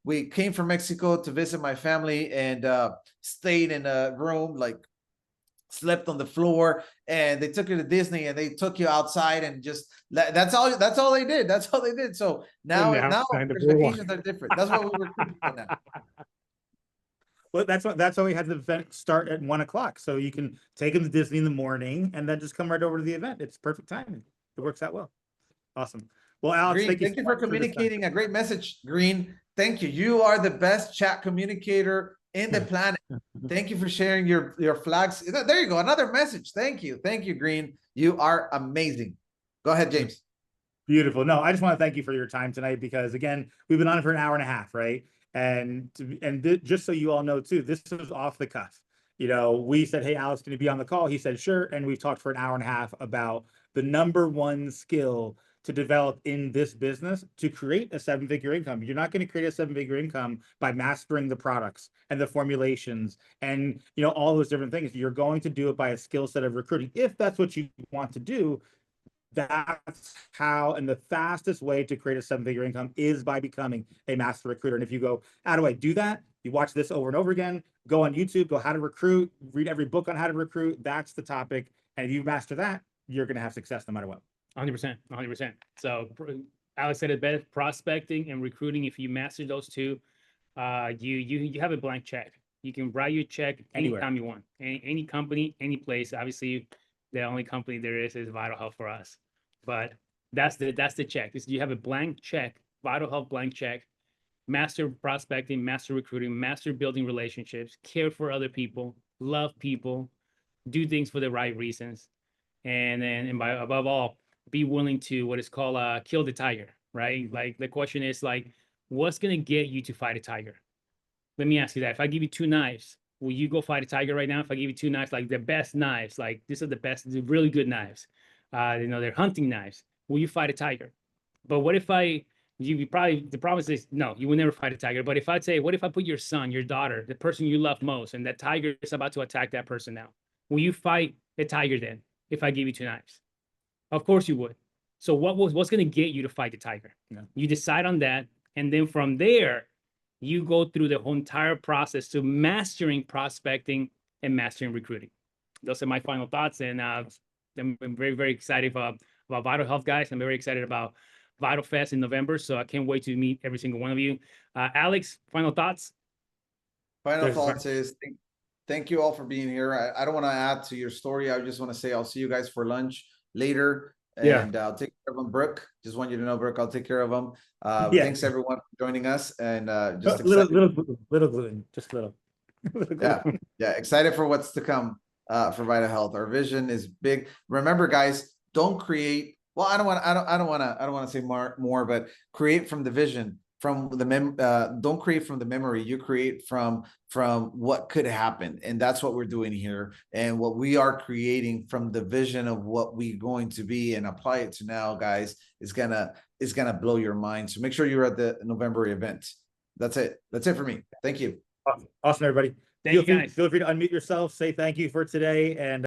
We came from Mexico to visit my family and stayed in a room like slept on the floor, and they took you to Disney and they took you outside and just that's all they did. That's all they did. So now the house our sign the blue one. expectations are different. That's what we were now. Well, that's why we had the event start at 1 o'clock. So you can take them to Disney in the morning and then just come right over to the event. It's perfect timing. It works out well. Awesome. Well, Alex, Green, thank you for so much this time. communicating a great message, Green. Thank you. You are the best chat communicator in the planet. Thank you for sharing your flags. There you go. Another message. Thank you. Thank you, Green. You are amazing. Go ahead, James. Beautiful. No, I just want to thank you for your time tonight because again, we've been on for an hour and a half, right? And just so you all know too, this was off the cuff. You know, we said, hey, Alex, can you be on the call? He said, sure. And we've talked for an hour and a half about the #1 skill to develop in this business to create a 7-figure income. You're not going to create a 7-figure income by mastering the products and the formulations and, you know, all those different things. You're going to do it by a skill set of recruiting. If that's what you want to do, that's how, and the fastest way to create a 7-figure income is by becoming a master recruiter. And if you go, how do I do that? You watch this over and over again, go on YouTube, go how to recruit, read every book on how to recruit. That's the topic. And if you master that, you're going to have success no matter what. 100%, 100%. So Alex said it best: prospecting and recruiting. If you master those two, you have a blank check. You can write your check anytime you want, any company, any place. Obviously, the only company there is Vital Health for us, but that's the check. You have a blank check, Vital Health blank check. Master prospecting, master recruiting, master building relationships, care for other people, love people, do things for the right reasons, and above all, be willing to what is called kill the tiger, right? Like the question is like, what's gonna get you to fight a tiger? Let me ask you that. If I give you 2 knives, will you go fight a tiger right now? If I give you 2 knives, like the best knives, like these are the best, the really good knives, you know, they're hunting knives, will you fight a tiger? But what if the problem is no, you will never fight a tiger. But if I'd say, what if I put your son, your daughter, the person you love most, and that tiger is about to attack that person now? Will you fight the tiger then if I give you 2 knives? Of course you would. So what's going to get you to fight the tiger? Yeah. You decide on that, and then from there, you go through the whole entire process to mastering prospecting and mastering recruiting. Those are my final thoughts, and I'm very, very excited about Vital Health, guys. I'm very excited about Vital Fest in November, so I can't wait to meet every single one of you. Alex, final thoughts? Final thoughts is thank you all for being here. I don't want to add to your story. I just want to say I'll see you guys for lunch later, and I'll take care of them. Brooke, just want you to know, Brooke, I'll take care of them. Thanks everyone for joining us, and just little gluten, just little. yeah, excited for what's to come for Vital Health. Our vision is big. Remember, guys, don't create. Well, I don't want to say more, but create from the vision. From the don't create from the memory. You create from what could happen, and that's what we're doing here. And what we are creating from the vision of what we're going to be and apply it to now, guys, is gonna blow your mind. So make sure you're at the November event. That's it. That's it for me. Thank you. Awesome, everybody. Thank you, guys. Feel free to unmute yourself. Say thank you for today, and